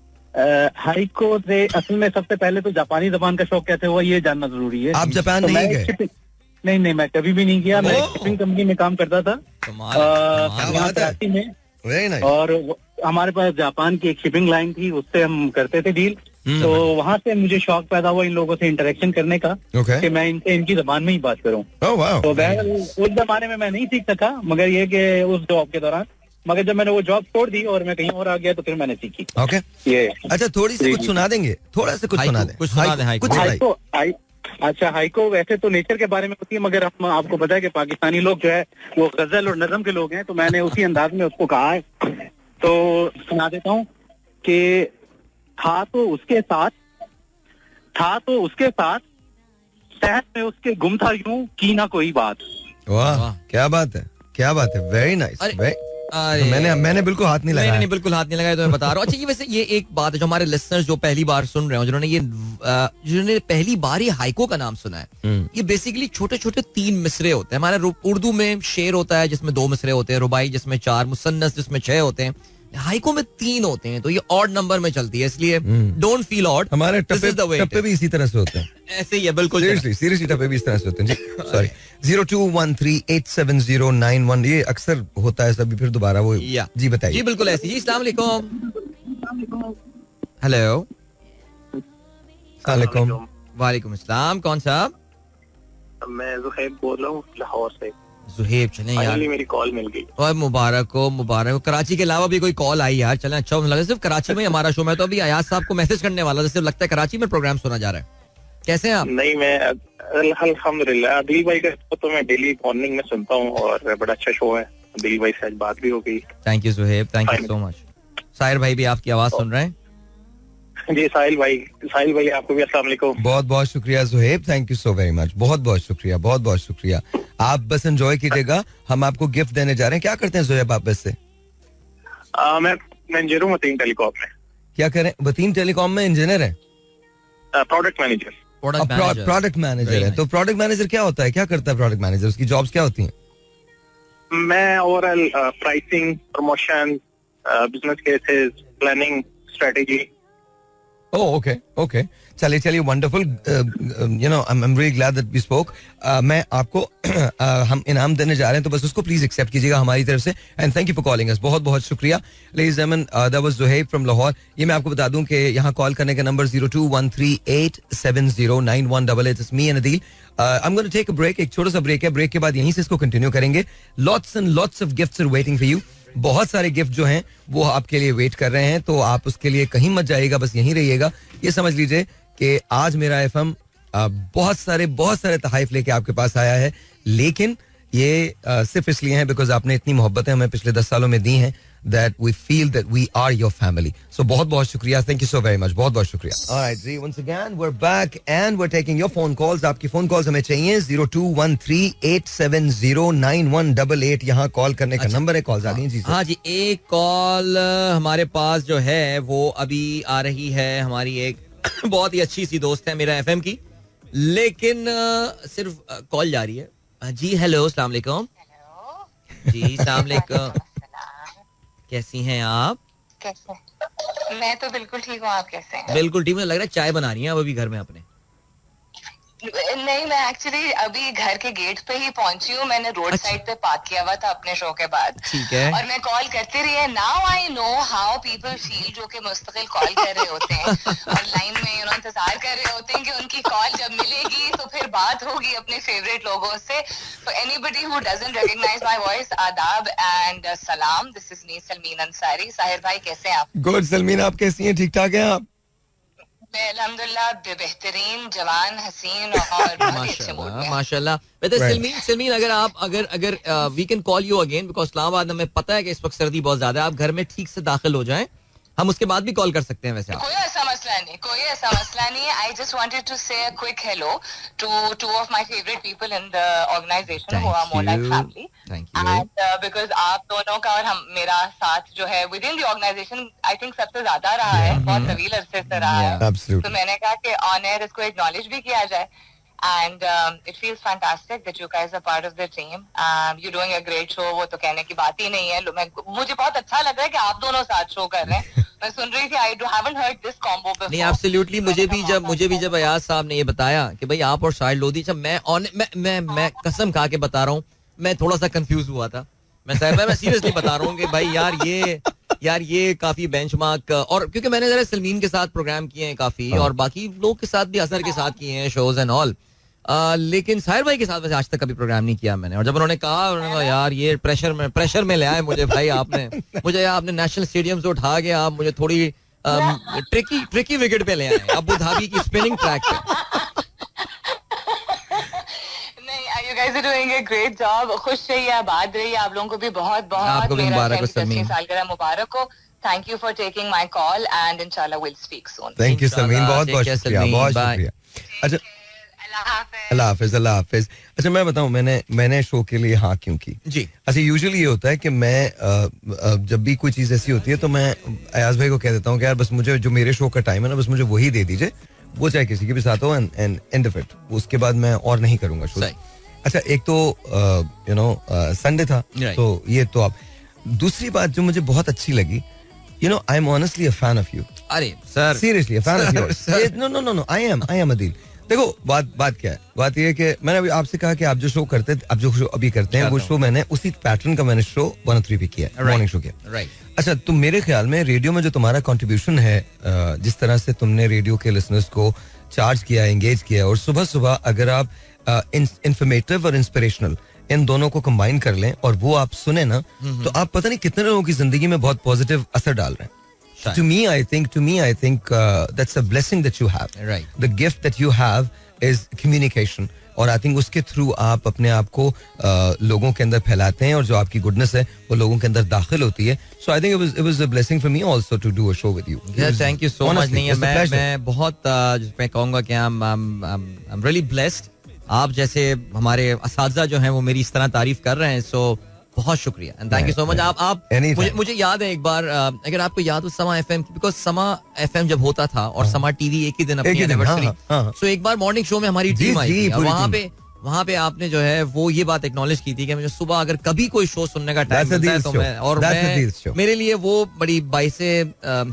हाइको से असल में सबसे पहले तो जापानी जबान का शौक कैसे हुआ ये जानना जरूरी है. आप जापान नहीं गए? नहीं, मैं कभी भी नहीं गया. मैं शिपिंग कंपनी में काम करता था कराची में. और हमारे पास जापान की एक शिपिंग लाइन थी, उससे हम करते थे डील. तो वहाँ से मुझे शौक पैदा हुआ इन लोगों से इंटरेक्शन करने का कि मैं इनसे इनकी जबान में ही बात करूँ. तो उस जमाने में मैं नहीं सीख सका, मगर ये कि उस जॉब के दौरान, मगर जब मैंने वो जॉब छोड़ दी और मैं कहीं और आ गया तो फिर मैंने सीखी. ओके. ये अच्छा, थोड़ी सी कुछ सुना देंगे? थोड़ा सा कुछ सुना दें. अच्छा, हाइको वैसे तो नेचर के बारे में होती है, मगर हम आपको पता है कि पाकिस्तानी लोग जो है वो गजल और नज़म के लोग हैं, तो मैंने उसी अंदाज में उसको कहा है. तो सुना देता हूँ कि था तो उसके साथ शहर में उसके गुम था यूं की ना कोई बात. वाह, क्या बात है. Very nice. मैंने बिल्कुल हाथ नहीं लगाया. नहीं, बिल्कुल हाथ नहीं लगाया, तो मैं बता रहा हूँ. अच्छा, ये वैसे ये एक बात है जो हमारे लिसनर्स जो पहली बार सुन रहे हो, जिन्होंने पहली बार ये हाइको का नाम सुना है, ये बेसिकली छोटे छोटे 3 मिसरे होते हैं. हमारे उर्दू में शेर होता है जिसमें 2 मिसरे होते हैं, रुबाई जिसमें 4, मुसन्नस जिसमें 6 होते हैं. हाइको में 3 होते हैं, तो ये ऑड नंबर में चलती है, इसलिए डोंट फील ऑड. हमारे टप्पे भी इसी तरह से होते हैं. ऐसे ही है बिल्कुल. सीरियसली टप्पे भी इस तरह से होते हैं जी. सॉरी. 0213870991 ये अक्सर होता है सभी, फिर दोबारा वो जी बताइए. जी बिल्कुल ऐसे ही. अस्सलाम वालेकुम. हेलो. वालेकुम अस्सलाम. कौन साहब? मैं ज़ुहैब बोल रहा हूँ लाहौर से. ज़ुहैब, चलें यार, मेरी कॉल मिल गई. और मुबारक हो. कराची के अलावा भी कोई कॉल आई यार, चलें अच्छा लगा. सिर्फ कराची में हमारा शो. मैं तो अभी अयाज साहब को मैसेज करने वाला, जैसे लगता है कराची में प्रोग्राम सुना जा रहा है. कैसे हैं आप? नहीं, मैं अल्हम्दुलिल्लाह. दिल भाई का तो मैं डेली मॉर्निंग में सुनता हूँ और बड़ा अच्छा शो है. दिल भाई से आज बात भी हो गई. Thank you Zuhaib, thank you so much. Sahir भाई भी आपकी आवाज सुन रहे हैं. जी साहिल भाई आपको भी अस्सलाम वालेकुम. बहुत बहुत शुक्रिया Zuhaib, thank you so very much. बहुत बहुत शुक्रिया, बहुत बहुत शुक्रिया. आप बस एंजॉय कीजिएगा, हम आपको गिफ्ट देने जा रहे हैं. क्या करते हैं ज़ुहैब आप वैसे? मैं इंजीनियर हूँ वतीम टेलीकॉम में. क्या करें? वतीम टेलीकॉम में इंजीनियर है? Product manager. प्रोडक्ट मैनेजर है. तो प्रोडक्ट मैनेजर क्या होता है, क्या करता है प्रोडक्ट मैनेजर? उसकी जॉब्स क्या होती हैं? मैं overall pricing, promotion, business cases, planning, strategy. Okay. चलिए wonderful. You know I am really glad that we spoke. मैं आपको हम इनाम देने जा रहे हैं, तो बस उसको प्लीज एक्सेप्ट कीजिएगा हमारी तरफ से. And thank you for calling us. बहुत बहुत शुक्रिया. Ladies and gentleman, that was Zuhaib from Lahore. ये मैं आपको बता दूं कि यहाँ कॉल करने का number 021387099188. It's me and Adeel. I am going to take a break. एक छोटा सा ब्रेक है. ब्रेक के बाद यहीं से इसको कंटिन्यू करेंगे. Lots and lots of gifts are waiting for you. बहुत सारे गिफ्ट जो हैं वो आपके लिए वेट कर रहे हैं, तो आप उसके लिए कहीं मत जाइएगा, बस यहीं रहिएगा. ये समझ लीजिए कि आज मेरा एफएम बहुत सारे तहाइफ लेके आपके पास आया है, लेकिन ये सिर्फ इसलिए हैं बिकॉज आपने इतनी मोहब्बतें हमें पिछले 10 सालों में दी हैं that we feel that we are your family. So बहुत बहुत शुक्रिया. Thank you so very much. बहुत बहुत शुक्रिया. Alright, ji, once again we're back and we're taking your phone calls. आपकी phone calls हमें चाहिए. 021387099188 यहाँ कॉल करने का नंबर है. कॉल्स आ गई जी. हाँ जी, एक कॉल हमारे पास जो है वो अभी आ रही है. हमारी एक बहुत ही अच्छी सी दोस्त है मेरा एफएम की, लेकिन सिर्फ कॉल जा रही है. जी हेलो, अस्सलाम वालेकुम. जी अस्सलाम वालेकुम. कैसी हैं आप? कैसे? मैं तो बिल्कुल ठीक हूँ. आप कैसे हैं? बिल्कुल ठीक. मुझे लग रहा है चाय बना रही हैं आप अभी घर में अपने. नहीं, मैं एक्चुअली अभी घर के गेट पे ही पहुंची हूँ. मैंने रोड साइड पे पार्क किया हुआ था अपने शो के बाद. ठीक है. और मैं कॉल करती रही है. Now I know how people feel जो कि मुस्तकिल कॉल कर रहे होते हैं और लाइन में इंतजार कर रहे होते हैं कि उनकी कॉल जब मिलेगी तो फिर बात होगी अपने फेवरेट लोगों से. तो anybody who doesn't recognise my voice, आदाब एंड सलाम. This is me Salmeen Ansari. Sahir भाई कैसे हैं आप? गुड सलमीन, आप कैसी हैं? ठीक ठाक हैं आप? मैं अल्हम्दुलिल्लाह बेहतरीन, जवान, हसीन और बहुत अच्छे मूड में. माशाल्लाह. सलमीन, अगर we can call you again because Islamabad में पता है कि इस वक्त सर्दी बहुत ज्यादा है. आप घर में ठीक से दाखिल हो जाएं, हम उसके बाद भी कॉल कर सकते हैं. वैसे कोई ऐसा मसला नहीं है. I just wanted to say a quick hello to two of my favourite people in the organisation who are more like family. And because आप दोनों का और मेरा साथ जो है within the organisation I think सबसे ज्यादा रहा है. बहुत तवील अरसे से रहा है. तो मैंने कहा कि ऑन एयर इसको एक्नॉलेज भी किया जाए. And it feels fantastic that you guys are part of the team. You're doing a great show. वो तो कहने की बात ही नहीं है. मुझे बहुत अच्छा लग रहा है कि आप दोनों साथ शो कर रहे हैं. मैं सुन रही थी. I haven't heard this combo before. नहीं, absolutely. मुझे भी जब अयाज साहब ने ये बताया कि भाई आप और शाहिद लोधी, जब मैं कसम खा के बता रहा हूँ, मैं थोड़ा सा कंफ्यूज हुआ था. मैं सीरियसली बता रहा हूँ कि भाई यार ये काफी बेंचमार्क, और क्योंकि मैंने जरा सलमीन के साथ प्रोग्राम किए हैं काफी, और बाकी लोग के साथ भी असर के साथ किए हैं शोज एंड ऑल, लेकिन साहिर भाई के साथ वैसे आज तक कभी प्रोग्राम नहीं किया मैंने. और जब उन्होंने कहा यार ये प्रेशर में ले आए मुझे भाई. आपने नेशनल स्टेडियम से उठा के आप मुझे थोड़ी ट्रिकी विकेट पे ले आए, अबू धाबी की स्पिनिंग ट्रैक पे. You guys are doing a great job. खुश रहिए, आबाद रहिए. आप लोगों को भी बहुत आपको भी मुबारक हो सलमीन. सालगिरह मुबारक हो. Thank you for taking my call and inshallah we'll speak soon. Thank you Salmeen, बहुत शुक्रिया. अच्छा, अल्लाह हाफिज. अच्छा, मैं बताऊं मैंने शो के लिए हाँ क्यों की जी. अच्छा, यूजुअली ये होता है कि मैं जब भी कोई चीज ऐसी होती है तो मैं अयाज भाई को कह देता हूँ कि यार बस मुझे जो मेरे शो का टाइम है ना, बस मुझे वही दे दीजिए, वो चाहे किसी के भी साथ हो, एंड एंड ऑफ इट. उसके बाद मैं और नहीं करूंगा शो. अच्छा, एक तो संडे था, तो ये तो आप. दूसरी बात जो मुझे बहुत अच्छी लगी You know, I'm honestly a fan of you. अरे sir, seriously a fan of yours. No, I am Adil. देखो बात क्या है, बात ये है कि मैंने अभी आपसे कहा कि आप जो शो करते हैं, आप जो शो अभी करते हैं, वो शो मैंने उसी पैटर्न का मैंने शो 103 पे किया, मॉर्निंग शो किया. राइट. अच्छा, तुम मेरे ख्याल में रेडियो में जो तुम्हारा कंट्रीब्यूशन है, जिस तरह से तुमने रेडियो के लिसनर्स को चार्ज किया, एंगेज किया, और सुबह सुबह अगर आप इंफॉर्मेटिव और इंस्पिरेशनल इन दोनों को कंबाइन कर लें और वो आप सुने ना, तो आप पता नहीं कितने लोगों की जिंदगी में बहुत पॉजिटिव असर डाल रहे हैं. To me, I think that's a blessing that you have. Right. The gift that you have is communication. और आई थिंक उसके थ्रू आप अपने आप को लोगों के अंदर फैलाते हैं और जो आपकी गुडनेस है वो लोगों के अंदर दाखिल होती है. So I think it was a blessing for me also to do a show with you. Thank you so much. नहीं, मैं बहुत मैं कहूँगा कि आई एम रियली ब्लेस्ड. आप जैसे हमारे असातिज़ा जो हैं वो मेरी इस तरह तारीफ कर रहे हैं, सो बहुत शुक्रिया and thank you so much. आप मुझे याद है एक बार, अगर आपको याद हो समा एफएम, बिकॉज समा एफएम जब होता था और समा टीवी एक ही दिन अपनी एनिवर्सरी, सो एक बार मॉर्निंग शो में हमारी टीम आई थी. वहाँ पे आपने जो है वो ये बात एक्नॉलेज की थी कि मुझे सुबह अगर कभी कोई शो सुनने का टाइम मिलता है तो मैं मेरे लिए वो बड़ी बाइसे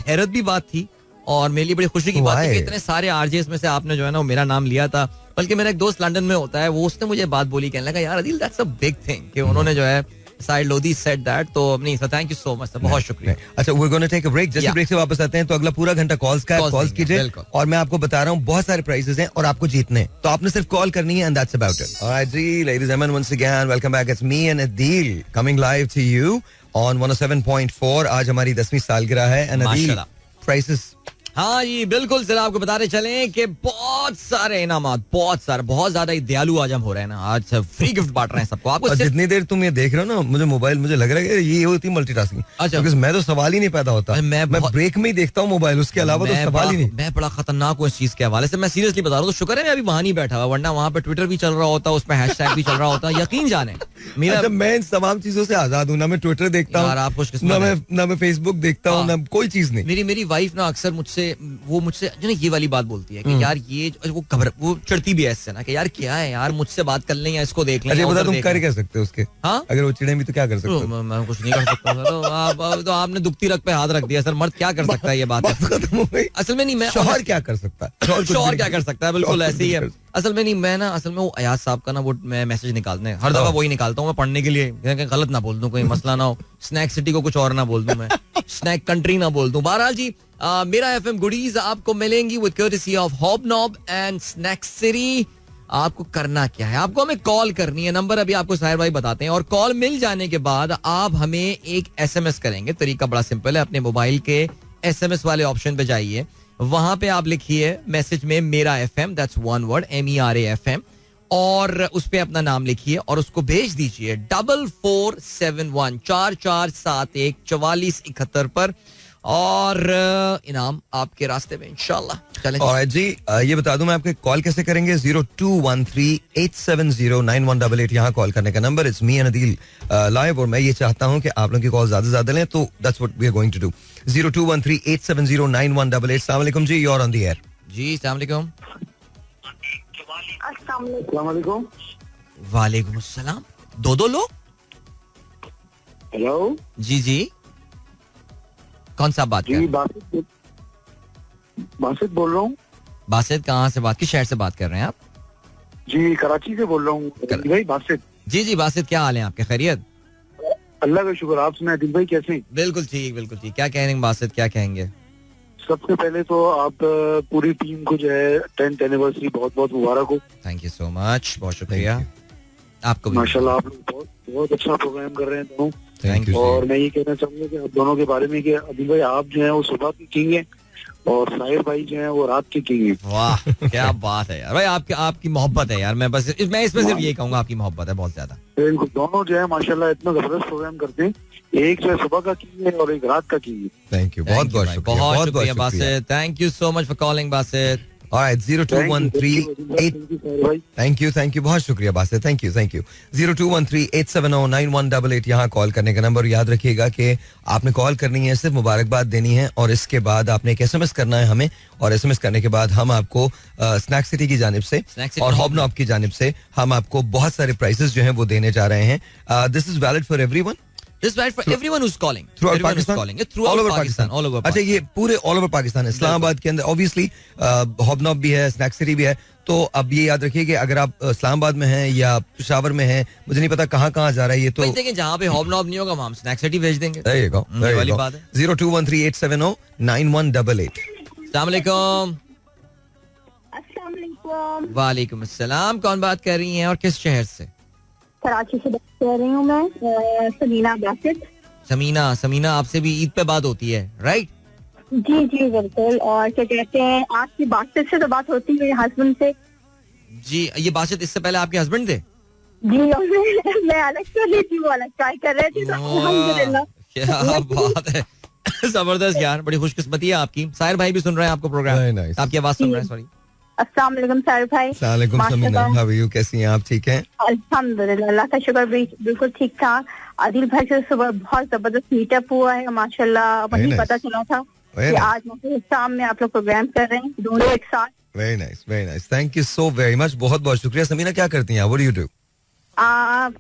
हैरत भी बात थी और मेरे लिए बड़ी खुशी की बात थी कि इतने सारे आरजेस में से आपने जो है ना वो मेरा नाम लिया था. बल्कि मेरा एक दोस्त लंदन में होता है, वो उसने मुझे बात बोली, कहने लगा यार Adil that's a big thing कि उन्होंने जो है साइड लोधी सेड दैट. तो नहीं sir, thank you so much sir, बहुत शुक्रिया. अच्छा, we are gonna take a break. जैसे ब्रेक से वापस आते हैं तो अगला पूरा घंटा कॉल्स कीजिए और मैं आपको बता रहा हूँ बहुत सारे प्राइजेस हैं और आपको जीतने हैं, तो आपने सिर्फ कॉल करनी है and that's about it. Alright ji, ladies and gentleman, once again welcome back. It's me and Adeel coming live to you on 107.4. आज हमारी 10वीं सालगिरह है एंड अदील प्राइसेस. हाँ जी बिल्कुल सर, आपको बताते चलें कि बहुत सारे इनामात, बहुत ज्यादा दयालु आज हम हो रहे हैं ना. आज फ्री गिफ्ट बांट रहे हैं सबको. आपको जितनी देर तुम ये देख रहे हो ना, मुझे लग रहा है कि ये होती मल्टीटास्किंग. अच्छा, क्योंकि मैं तो सवाल ही नहीं पैदा होता. मैं ब्रेक में ही देखता हूँ मोबाइल, उसके अलावा तो सवाल ही नहीं. मैं बड़ा खतरनाक हूँ इस चीज के हवाले से, मैं सीरियसली बता रहा हूँ. तो शुक्र है मैं अभी वहां नहीं बैठा हुआ, वरना वहाँ पे ट्विटर भी चल रहा होता, उस पर हैशटैग भी चल रहा होता. यकीन जाने मेरा, मैं इन तमाम चीजों से आजाद हूँ. ना मैं ट्विटर देखता हूँ, ना मैं फेसबुक देखता हूँ, ना कोई चीज नहीं. मेरी वाइफ ना अक्सर मुझसे जो ना ये वाली बात बोलती है कि यार ये वो चिढ़ती भी है इससे ना कि यार क्या है यार, मुझसे बात कर लें या इसको देख लें. बता, तुम कर क्या सकते हो उसके? हाँ, अगर वो चिढ़े भी तो क्या कर सकते हो? मैं कुछ नहीं कर सकता. तो आपने दुखती रग पे हाथ रख दिया सर. मर्द क्या कर सकता है, ये बात खत्म हो गई. असल में नहीं, मैं शौहर क्या कर सकता है? शौहर क्या कर सकता है, बिल्कुल ऐसे ही है. असल में नहीं, मैं ना असल में वो अयाज साहब का ना वो मैं मैसेज निकालते हैं हर दफा, वही निकालता हूँ मैं पढ़ने के लिए, गलत ना बोल दूं, कोई मसला ना हो. स्नैक सिटी को कुछ और ना बोल दूं, मैं स्नैक कंट्री ना बोल दूं. बहरहाल जी, मेरा एफएम गुडीज आपको मिलेंगी with courtesy of Hobnob and snack city. आपको करना क्या है, आपको हमें कॉल करनी है. नंबर अभी आपको साहिर भाई बताते हैं, और कॉल मिल जाने के बाद आप हमें एक एसएमएस करेंगे. तरीका बड़ा सिंपल है, अपने मोबाइल के एसएमएस वाले ऑप्शन पे जाइए, वहां पे आप लिखिए मैसेज में मेरा FM, that's one word, MERAFM, और उस पे अपना नाम लिखिए और उसको भेज दीजिए 4471 4471 4471 पर, और इनाम आपके रास्ते में इंशाल्लाह. चलें जी, ये बता दूं मैं आपके कॉल कैसे करेंगे. 0213-870-9188 यहाँ कॉल करने का number. It's me and Adeel live, और मैं ये चाहता हूँ कि आप लोगों की कॉल ज्यादा लें, तो that's what we are going to do. 0213-870-9188. अस्सलाम वालेकुम जी, you are on the air. जी अस्सलाम वालेकुम. वालेकुम अस्सलाम. दो लोग. हेलो जी कौन सा बात कर रहे हैं? बासित बोल रहा हूँ. बासित कहाँ से किस शहर से बात कर रहे हैं आप? जी कराची से बोल रहा हूँ भाई. बासित जी बासित, क्या हाल है आपके? खैरियत? अल्लाह का शुक्र. आप सुनाए दिल भाई, कैसे हैं? बिल्कुल ठीक. क्या कहेंगे बासित, क्या कहेंगे? सबसे पहले तो आप पूरी टीम को जो है 10th एनिवर्सरी बहुत बहुत मुबारक हो. थैंक यू सो मच, बहुत शुक्रिया आपको. माशाल्लाह आप लोग बहुत अच्छा प्रोग्राम कर रहे हैं दोनों. Thank you. और मैं ये कहना चाहूंगा कि आप दोनों के बारे में कि अदिल भाई आप जो है वो सुबह की किंग है और साहिर भाई जो है वो रात के किंग है. वाह क्या बात है यार भाई, आपकी मोहब्बत है यार. मैं इसमें सिर्फ ये कहूंगा, आपकी मोहब्बत है बहुत ज्यादा. बिल्कुल, दोनों जो है माशाल्लाह इतना जबरदस्त प्रोग्राम करते हैं. एक जो है सुबह का किंग है और एक रात का किंग है. थैंक यू, बहुत शुक्रिया Basit. Thank you so much for calling Basit. Alright, 0213 thank you, बहुत शुक्रिया बासित. Thank you. 0213-870-9188 यहाँ कॉल करने का नंबर. याद रखिएगा कि आपने कॉल करनी है, सिर्फ मुबारकबाद देनी है, और इसके बाद आपने एक एसएमएस करना है हमें, और एसएमएस करने के बाद हम आपको स्नैक सिटी की जानिब से और हॉबनॉब की जानिब से हम आपको बहुत सारे प्राइजेस जो हैं वो देने जा रहे हैं. This is valid for everyone. Respect for everyone who's calling. Throughout Pakistan. All over Pakistan. All over. अच्छा ये पूरे all over Pakistan है. इस्लामाबाद के अंदर obviously हॉबनॉब भी है, स्नैक सिटी भी है. तो अब ये याद रखिए कि अगर आप इस्लामाबाद में हैं या पेशावर में हैं, मुझे नहीं पता कहाँ जा रहा है ये. तो देखिए जहाँ पे हॉबनॉब नहीं होगा हम स्नैक सिटी भेज देंगे. There you go. वाली बात है. 021387099188. अस्सलाम वालेकुम. वालेकुम अस्सलाम. कौन बात कर रही हैं और किस शहर से? कराची से बात कर रही हूँ मैं. समीना बासित. समीना आपसे भी ईद पे बात होती है, राइट? जी बिल्कुल. और क्या कहते हैं, आपकी बासित से तो बात होती है मेरे हस्बैंड से. जी, ये बासित इससे पहले आपके हस्बैंड थे? जी, मैं अलग कर ली थी, वो अलग ट्राई कर रहे थे. अल्हम्दुलिल्लाह. क्या बात है. जबरदस्त यार, बड़ी खुशकिस्मती है आपकी. साहिर भाई भी सुन रहे हैं आपको प्रोग्राम. आपकी आवाज सुन रहे हैं. सॉरी. अस्सलाम वालेकुम साहिर भाई. वालेकुम समीना, हाउ आर यू? कैसी हैं आप? ठीक हैं? अल्हम्दुलिल्लाह, अल्लाह का शुक्र, बिल्कुल ठीक ठाक. आदिल भाई से सुबह बहुत जबरदस्त मीटअप हुआ है माशाल्लाह. वही पता चला था कि आज शाम में आप लोग प्रोग्राम कर रहे हैं दोनों एक साथ. Very nice. Thank you so very much. बहुत बहुत शुक्रिया. समीना क्या करती हैं? What do you do?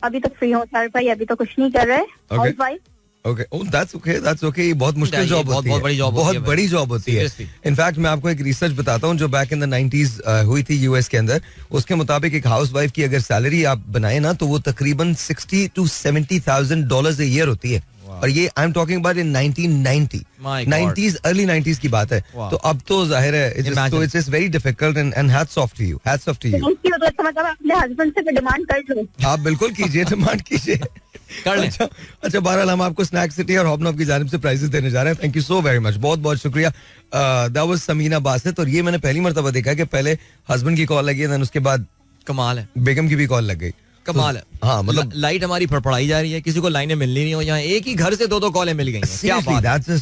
अभी तो फ्री हूँ साहिर भाई, अभी तो कुछ नहीं कर रहे. Housewife. Okay. Oh, that's okay. ये बहुत मुश्किल जॉब होती है. बहुत बड़ी जॉब होती है. इनफैक्ट मैं आपको एक रिसर्च बताता हूँ जो बैक इन द 90s हुई थी यूएस के अंदर. उसके मुताबिक एक हाउसवाइफ की अगर सैलरी आप बनाए ना तो वो तकरीबन $60,000 to $70,000 a year होती है. और ये I am talking about in 1990 90s, early 90s की बात है. तो अब तो जाहिर है it's very difficult and hats off to you. मतलब अपने हस्बैंड से डिमांड कर लो. आप बिल्कुल कीजिए, डिमांड कीजिए. अच्छा बहरहाल हम आपको स्नैक सिटी और हॉबनॉब की जानिब से प्राइजेस देने जा रहे हैं. Thank you so very much. बहुत बहुत शुक्रिया. That was Samina Basit. और ये मैंने पहली मर्तबा देखा कि पहले हस्बैंड की कॉल लगी है, उसके बाद कमाल है बेगम की भी कॉल लग गई. कमाल है. हाँ, मतलब लाइट हमारी फड़फड़ाई जा रही है, किसी को लाइनें मिलनी नहीं हो. यहाँ एक ही घर से दो कॉलें मिल गई हैं. क्या बात है.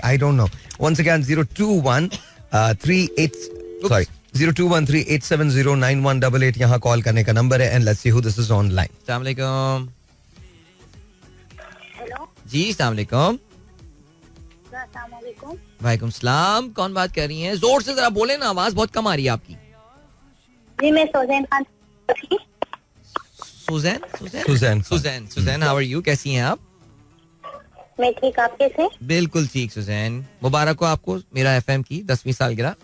I don't know. Once again 02138709188 यहाँ कॉल करने का नंबर है. And let's see who this is online. अस्सलाम वालेकुम. हेलो जी, अस्सलाम वालेकुम. अस्सलाम वालेकुम सलाम. कौन बात कर रही हैं? जोर से जरा बोले ना, आवाज बहुत कम आ रही है आपकी. जी मैं Suzanne Khan. Suzanne, how are you? कैसी हैं आप? मैं ठीक. आप कैसे? बिल्कुल ठीक. सुजैन, मुबारक हो आपको मेरा एफएम की 10वीं सालगिरह.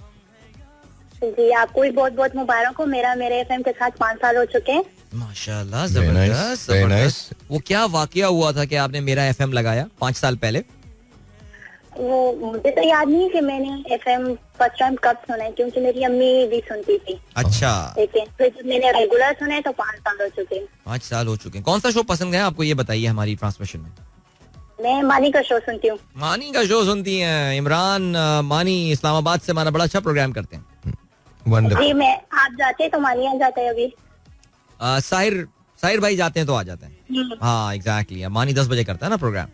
जी आपको भी बहुत बहुत मुबारक हो. मेरे एफएम के साथ 5 साल हो चुके हैं. माशाल्लाह, जबरदस्त. वो क्या वाकया हुआ था कि आपने मेरा एफएम लगाया 5 साल पहले? वो मुझे तो याद नहीं कि मैंने एफएम फर्स्ट टाइम कब सुना है, क्योंकि मेरी अम्मी भी सुनती थी. अच्छा. लेकिन फिर जब मैंने रेगुलर सुना है तो 5 साल हो चुके हैं. 5 साल हो चुके हैं. कौन सा शो पसंद है आपको, ये बताइए हमारी ट्रांसमिशन में. मैं मानी का शो सुनती हूँ. मानी का शो सुनती हैं? इमरान मानी इस्लामाबाद से हमारा बड़ा अच्छा प्रोग्राम करते हैं. जी मैं आप जाते हैं तो मानी आ जाते हैं. अभी साहिर भाई जाते हैं तो आ जाते हैं. हाँ एग्जैक्टली. मानी 10 बजे करता है ना प्रोग्राम.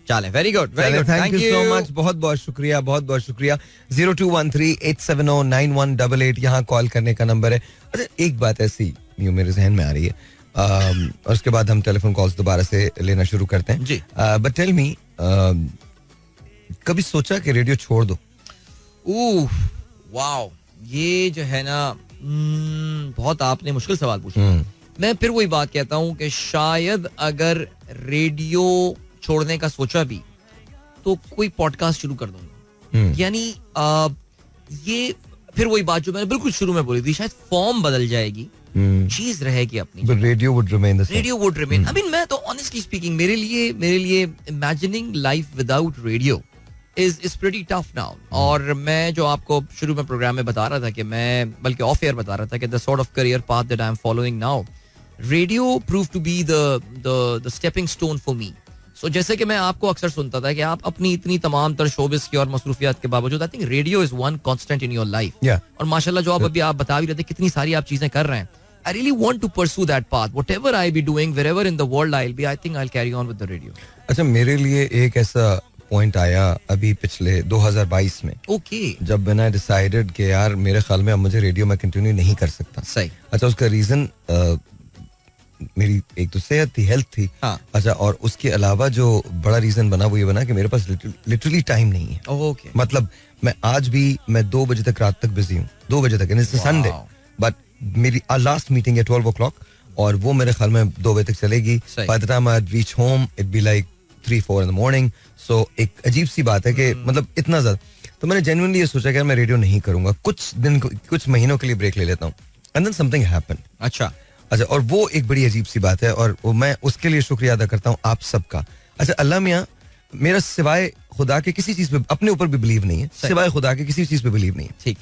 चले, very good. Thank you so much. बहुत बहुत शुक्रिया. 021387099188 यहाँ कॉल करने का नंबर है. अच्छा एक बात ऐसी मेरे जहन में आ रही है, और उसके बाद हम टेलीफोन कॉल्स दोबारा से लेना शुरू करते हैं जी. बट टेल मी, कभी सोचा कि रेडियो छोड़ दो? वाओ, ये जो है ना बहुत आपने मुश्किल सवाल पूछा. मैं फिर वही बात कहता हूँ कि शायद अगर रेडियो छोड़ने का सोचा भी तो कोई पॉडकास्ट शुरू कर दूंगा. यानी ये फिर वही बात जो मैंने बिल्कुल शुरू में बोली थी, शायद फॉर्म बदल जाएगी, चीज रहेगी अपनी. Radio would remain. I mean मैं तो ऑनेस्टली स्पीकिंग मेरे लिए imagining life without radio is pretty tough now. और मैं जो आपको शुरू में प्रोग्राम में बता रहा था कि मैं बल्कि ऑफ एयर बता रहा था कि the sort of career path that I am following now, radio proved to be the stepping stone for me. So जैसे कि मैं आपको अक्सर सुनता था कि आप अपनी इतनी तमाम तर शोबिस की और मसरूफियात के बावजूद I think radio is one constant in your life. और माशाल्लाह जो अभी आप बता भी रहे थे कितनी सारी आप चीजें कर रहे हैं. I really want to pursue that path. Whatever I be doing, wherever in the world I'll be, I think I'll carry on with the radio. अच्छा, मेरे लिए एक ऐसा पॉइंट आया अभी पिछले 2022 में. जब मैंने डिसाइडेड कि यार मेरे ख्याल में अब मुझे रेडियो में कंटिन्यू नहीं कर सकता. सही. अच्छा, उसका रीजन मेरी एक तो सेहत थी, हेल्थ थी. अच्छा, और उसके अलावा जो बड़ा रीजन बना वो ये बना कि मेरे पास लिटरली टाइम नहीं है. मतलब मैं आज भी 2 बजे तक रात तक बिजी हूँ. 2 बजे तक. इट्स संडे, बट मेरी लास्ट मीटिंग है 12 o'clock और वो मेरे ख्याल में 2 बजे तक चलेगी. By the time I reach home it be like 3-4 in the morning. So एक अजीब सी बात है कि मतलब इतना ज्यादा. तो मैंने जेन्युइनली ये सोचा कि मैं रेडियो नहीं करूंगा, कुछ महीनों के लिए ब्रेक ले लेता हूँ. And then something happened. अच्छा, और वो एक बड़ी अजीब सी बात है और मैं उसके लिए शुक्रिया अदा करता हूँ आप सबका. अच्छा, अल्लाह मियाँ मेरा सिवाय खुदा के किसी चीज पे अपने ऊपर भी बिलीव नहीं है, सिवाय खुदा के किसी चीज पे बिलीव नहीं है. ठीक.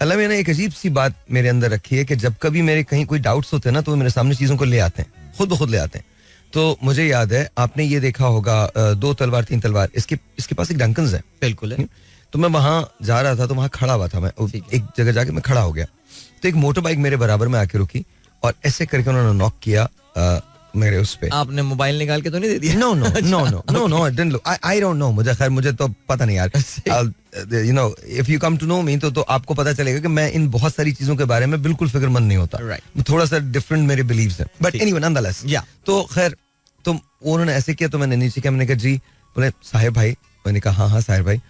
अल्लाह मियाँ ने एक अजीब सी बात मेरे अंदर रखी है कि जब कभी मेरे कहीं कोई डाउट्स होते हैं ना, तो वो मेरे सामने चीजों को ले आते हैं, खुद ब खुद ले आते हैं. तो मुझे याद है, आपने ये देखा होगा 2 तलवार 3 तलवार, इसके पास एक डंकन्स है. बिल्कुल है. तो मैं वहां जा रहा था, तो वहां खड़ा हुआ था, मैं एक जगह जाके मैं खड़ा हो गया. तो एक मोटर बाइक मेरे बराबर में आके रुकी और ऐसे करके उन्होंने नॉक किया मेरे उस पे. आपने मोबाइल निकाल के तो नहीं दे दिया? No no no no no no, I don't know. मुझे तो पता नहीं यार. You know, if you come to know me तो आपको पता चलेगा कि मैं इन बहुत सारी चीजों के बारे में बिल्कुल फिक्रमंद नहीं होता. थोड़ा सा डिफरेंट मेरे बिलीव्स हैं, बट एनीवे नॉनदलेस. तो खैर, तो उन्होंने ऐसे किया तो मैंने नीचे किया. मैंने कहा जी, बोले साहिर भाई. मैंने कहा हाँ साहिर भाई.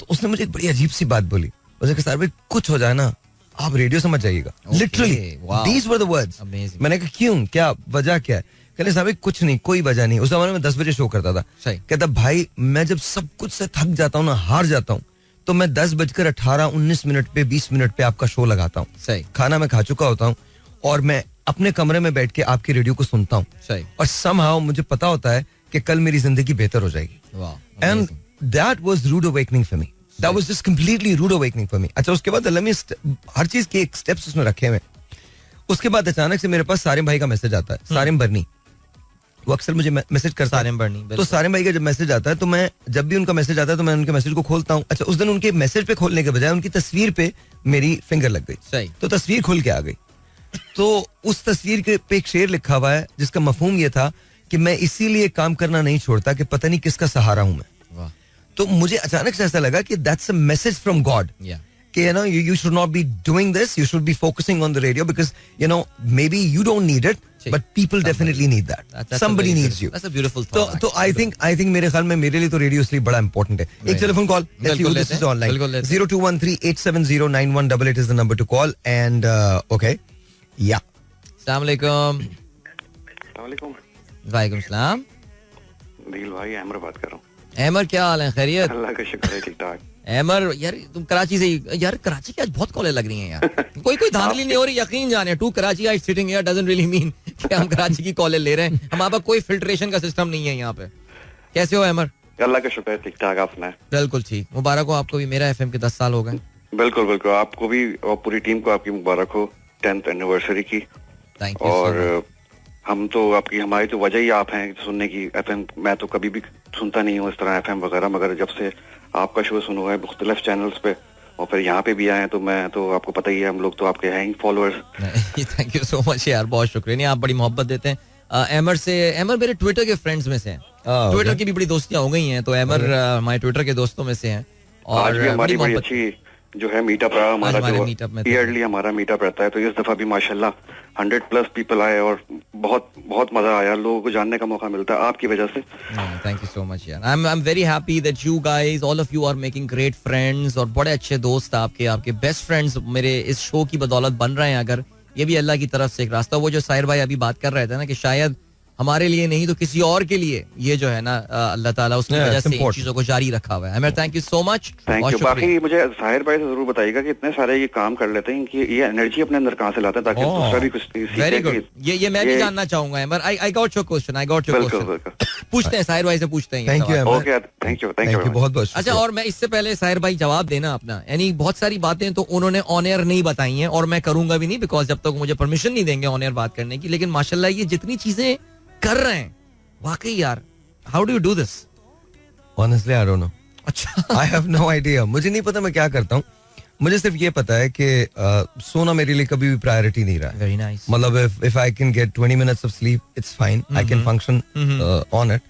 तो उसने मुझे एक बड़ी अजीब सी बात बोली. उसने कहा साहिर भाई कुछ हो जाए ना, आप रेडियो समझ जाइएगा. Literally these were the words. मैंने कहा क्यों, क्या वजह क्या है? कहने साहब कुछ नहीं, कोई वजह नहीं. उस जमाने में 10 बजे शो करता था. कहता भाई मैं जब सब कुछ से थक जाता हूँ ना, हार जाता हूँ, तो मैं 10:18-19 पे 20 मिनट पे आपका शो लगाता हूँ. खाना मैं खा चुका होता हूँ और मैं अपने कमरे में बैठ के आपकी रेडियो को सुनता हूँ. और समहाउ मुझे पता होता है कि कल मेरी जिंदगी बेहतर हो जाएगी. And that was rude awakening for me. That was just completely rude awakening for me. अच्छा, उसके बाद हर चीज के एक स्टेप्स उसमें रखे हुए. उसके बाद अचानक से मेरे पास सारिम भाई का मैसेज आता है. सारिम बर्नी, वो अक्सर मुझे मैसेज करता है. तो सारिम भाई का जब मैसेज आता है, तो मैं जब भी उनका मैसेज आता है तो मैं उनके मैसेज को खोलता हूँ. अच्छा, उस दिन उनके मैसेज पे खोलने के बजाय उनकी तस्वीर पे मेरी फिंगर लग गई. तो तस्वीर खुल के आ गई. तो उस तस्वीर के पे एक शेर लिखा हुआ है जिसका मफहूम ये था कि मैं इसीलिए काम करना नहीं छोड़ता कि पता नहीं किसका सहारा हूं मैं. तो मुझे अचानक से ऐसा लगा कि that's a message from God कि you know you should not be doing this, you should be focusing on the radio because you know maybe you don't need it but people definitely need that. Somebody needs you. That's a beautiful thought. तो I think मेरे ख्याल में मेरे लिए तो रेडियो इसलिए बड़ा इंपॉर्टेंट है. एक telephone call, this is online. 0213-870-9188 is the number to call and okay. Yeah. अस्सलाम वालेकुम. वालेकुम सलाम. दिल भाई, अमर बात कर रहा हूँ. अमर, क्या हाल है? खैरियत? अल्लाह का शुक्र है, ठीक ठाक. अमर यार, तुम कराची से? यार कराची की आज बहुत कॉलें लग रही हैं यार. कोई धांधली नहीं हो रही. यकीन जाने, to Karachi I sitting here doesn't really mean कि हम कराची की कॉलें ले रहे हैं. हमारे पास कोई फिल्ट्रेशन का सिस्टम नहीं है यहाँ पे. कैसे हो अमर? अल्लाह का शुक्र है, ठीक ठाक. आप सुनाए? बिल्कुल ठीक. मुबारक हो आपको भी. मेरा एफएम के 10 साल हो गए. बिल्कुल बिल्कुल, आपको भी और पूरी टीम को आपकी मुबारक हो 10th एनिवर्सरी की. Thank you. और हम तो हमारी तो वजह ही आप हैं सुनने की. एफएम मैं तो कभी भी सुनता नहीं हूँ इस तरह एफएम वगैरह, मगर जब से आपका शो सुना हुआ है मुख्तलिफ चैनल्स पे और फिर यहाँ पे भी आए तो मैं तो आपको पता ही है, हम लोग तो आपके हैं followers. Thank you so much यार, बहुत शुक्रिया. नहीं, आप बड़ी मोहब्बत देते हैं. अमर मेरे ट्विटर के फ्रेंड्स में से हैं. ट्विटर की भी बड़ी दोस्तियां हो गई हैं, तो अमर हमारे ट्विटर के दोस्तों में से हैं. और हमारी बड़ी अच्छी जो है मीटअप रहा हमारा, जो ईयरली हमारा मीटअप रहता है. तो इस दफा भी माशाल्लाह 100+ पीपल आए और बहुत बहुत मजा आया. लोगों को जानने का मौका मिलता है आपकी वजह से. थैंक यू सो मच यार. I am very happy that you guys, all of you are making great friends. और बड़े अच्छे दोस्त आपके बेस्ट फ्रेंड्स मेरे इस शो की बदौलत बन रहे हैं. अगर ये भी अल्लाह की तरफ से एक रास्ता. वो जो साहिर भाई अभी बात कर रहे थे ना कि शायद हमारे लिए नहीं तो किसी और के लिए ये जो है ना अल्लाह ताला उसकी वजह से इन चीजों को जारी रखा हुआ है. Amar, thank you so much. Thank you. बाकी मुझे साहिर भाई से जरूर बताइएगा कि इतने सारे ये काम कर लेते हैं कि ये एनर्जी अपने अंदर कहाँ से लाते हैं ताकि दूसरा भी कुछ सीखे. Very good. ये मैं भी जानना चाहूंगा Amar. I got your question. पूछते हैं साहिर भाई से, पूछते हैं. Thank you. Okay, thank you बहुत बहुत. अच्छा, और मैं इससे पहले साहिर भाई जवाब देना अपना, यानी बहुत सारी बातें तो उन्होंने ऑन एयर नहीं बताई हैं और मैं करूंगा भी नहीं बिकॉज जब तक मुझे परमिशन नहीं देंगे ऑन एयर बात करने की. लेकिन माशाल्लाह ये जितनी चीजें कर रहे हैं वाकई यार, how do you do this? Honestly I don't no. अच्छा, आई हैव नो आइडिया. मुझे नहीं पता मैं क्या करता हूँ. मुझे सिर्फ ये पता है कि सोना मेरे लिए कभी भी प्रायोरिटी नहीं रहा है. Very nice. मतलब if I can get 20 minutes of sleep it's fine. I can function on it.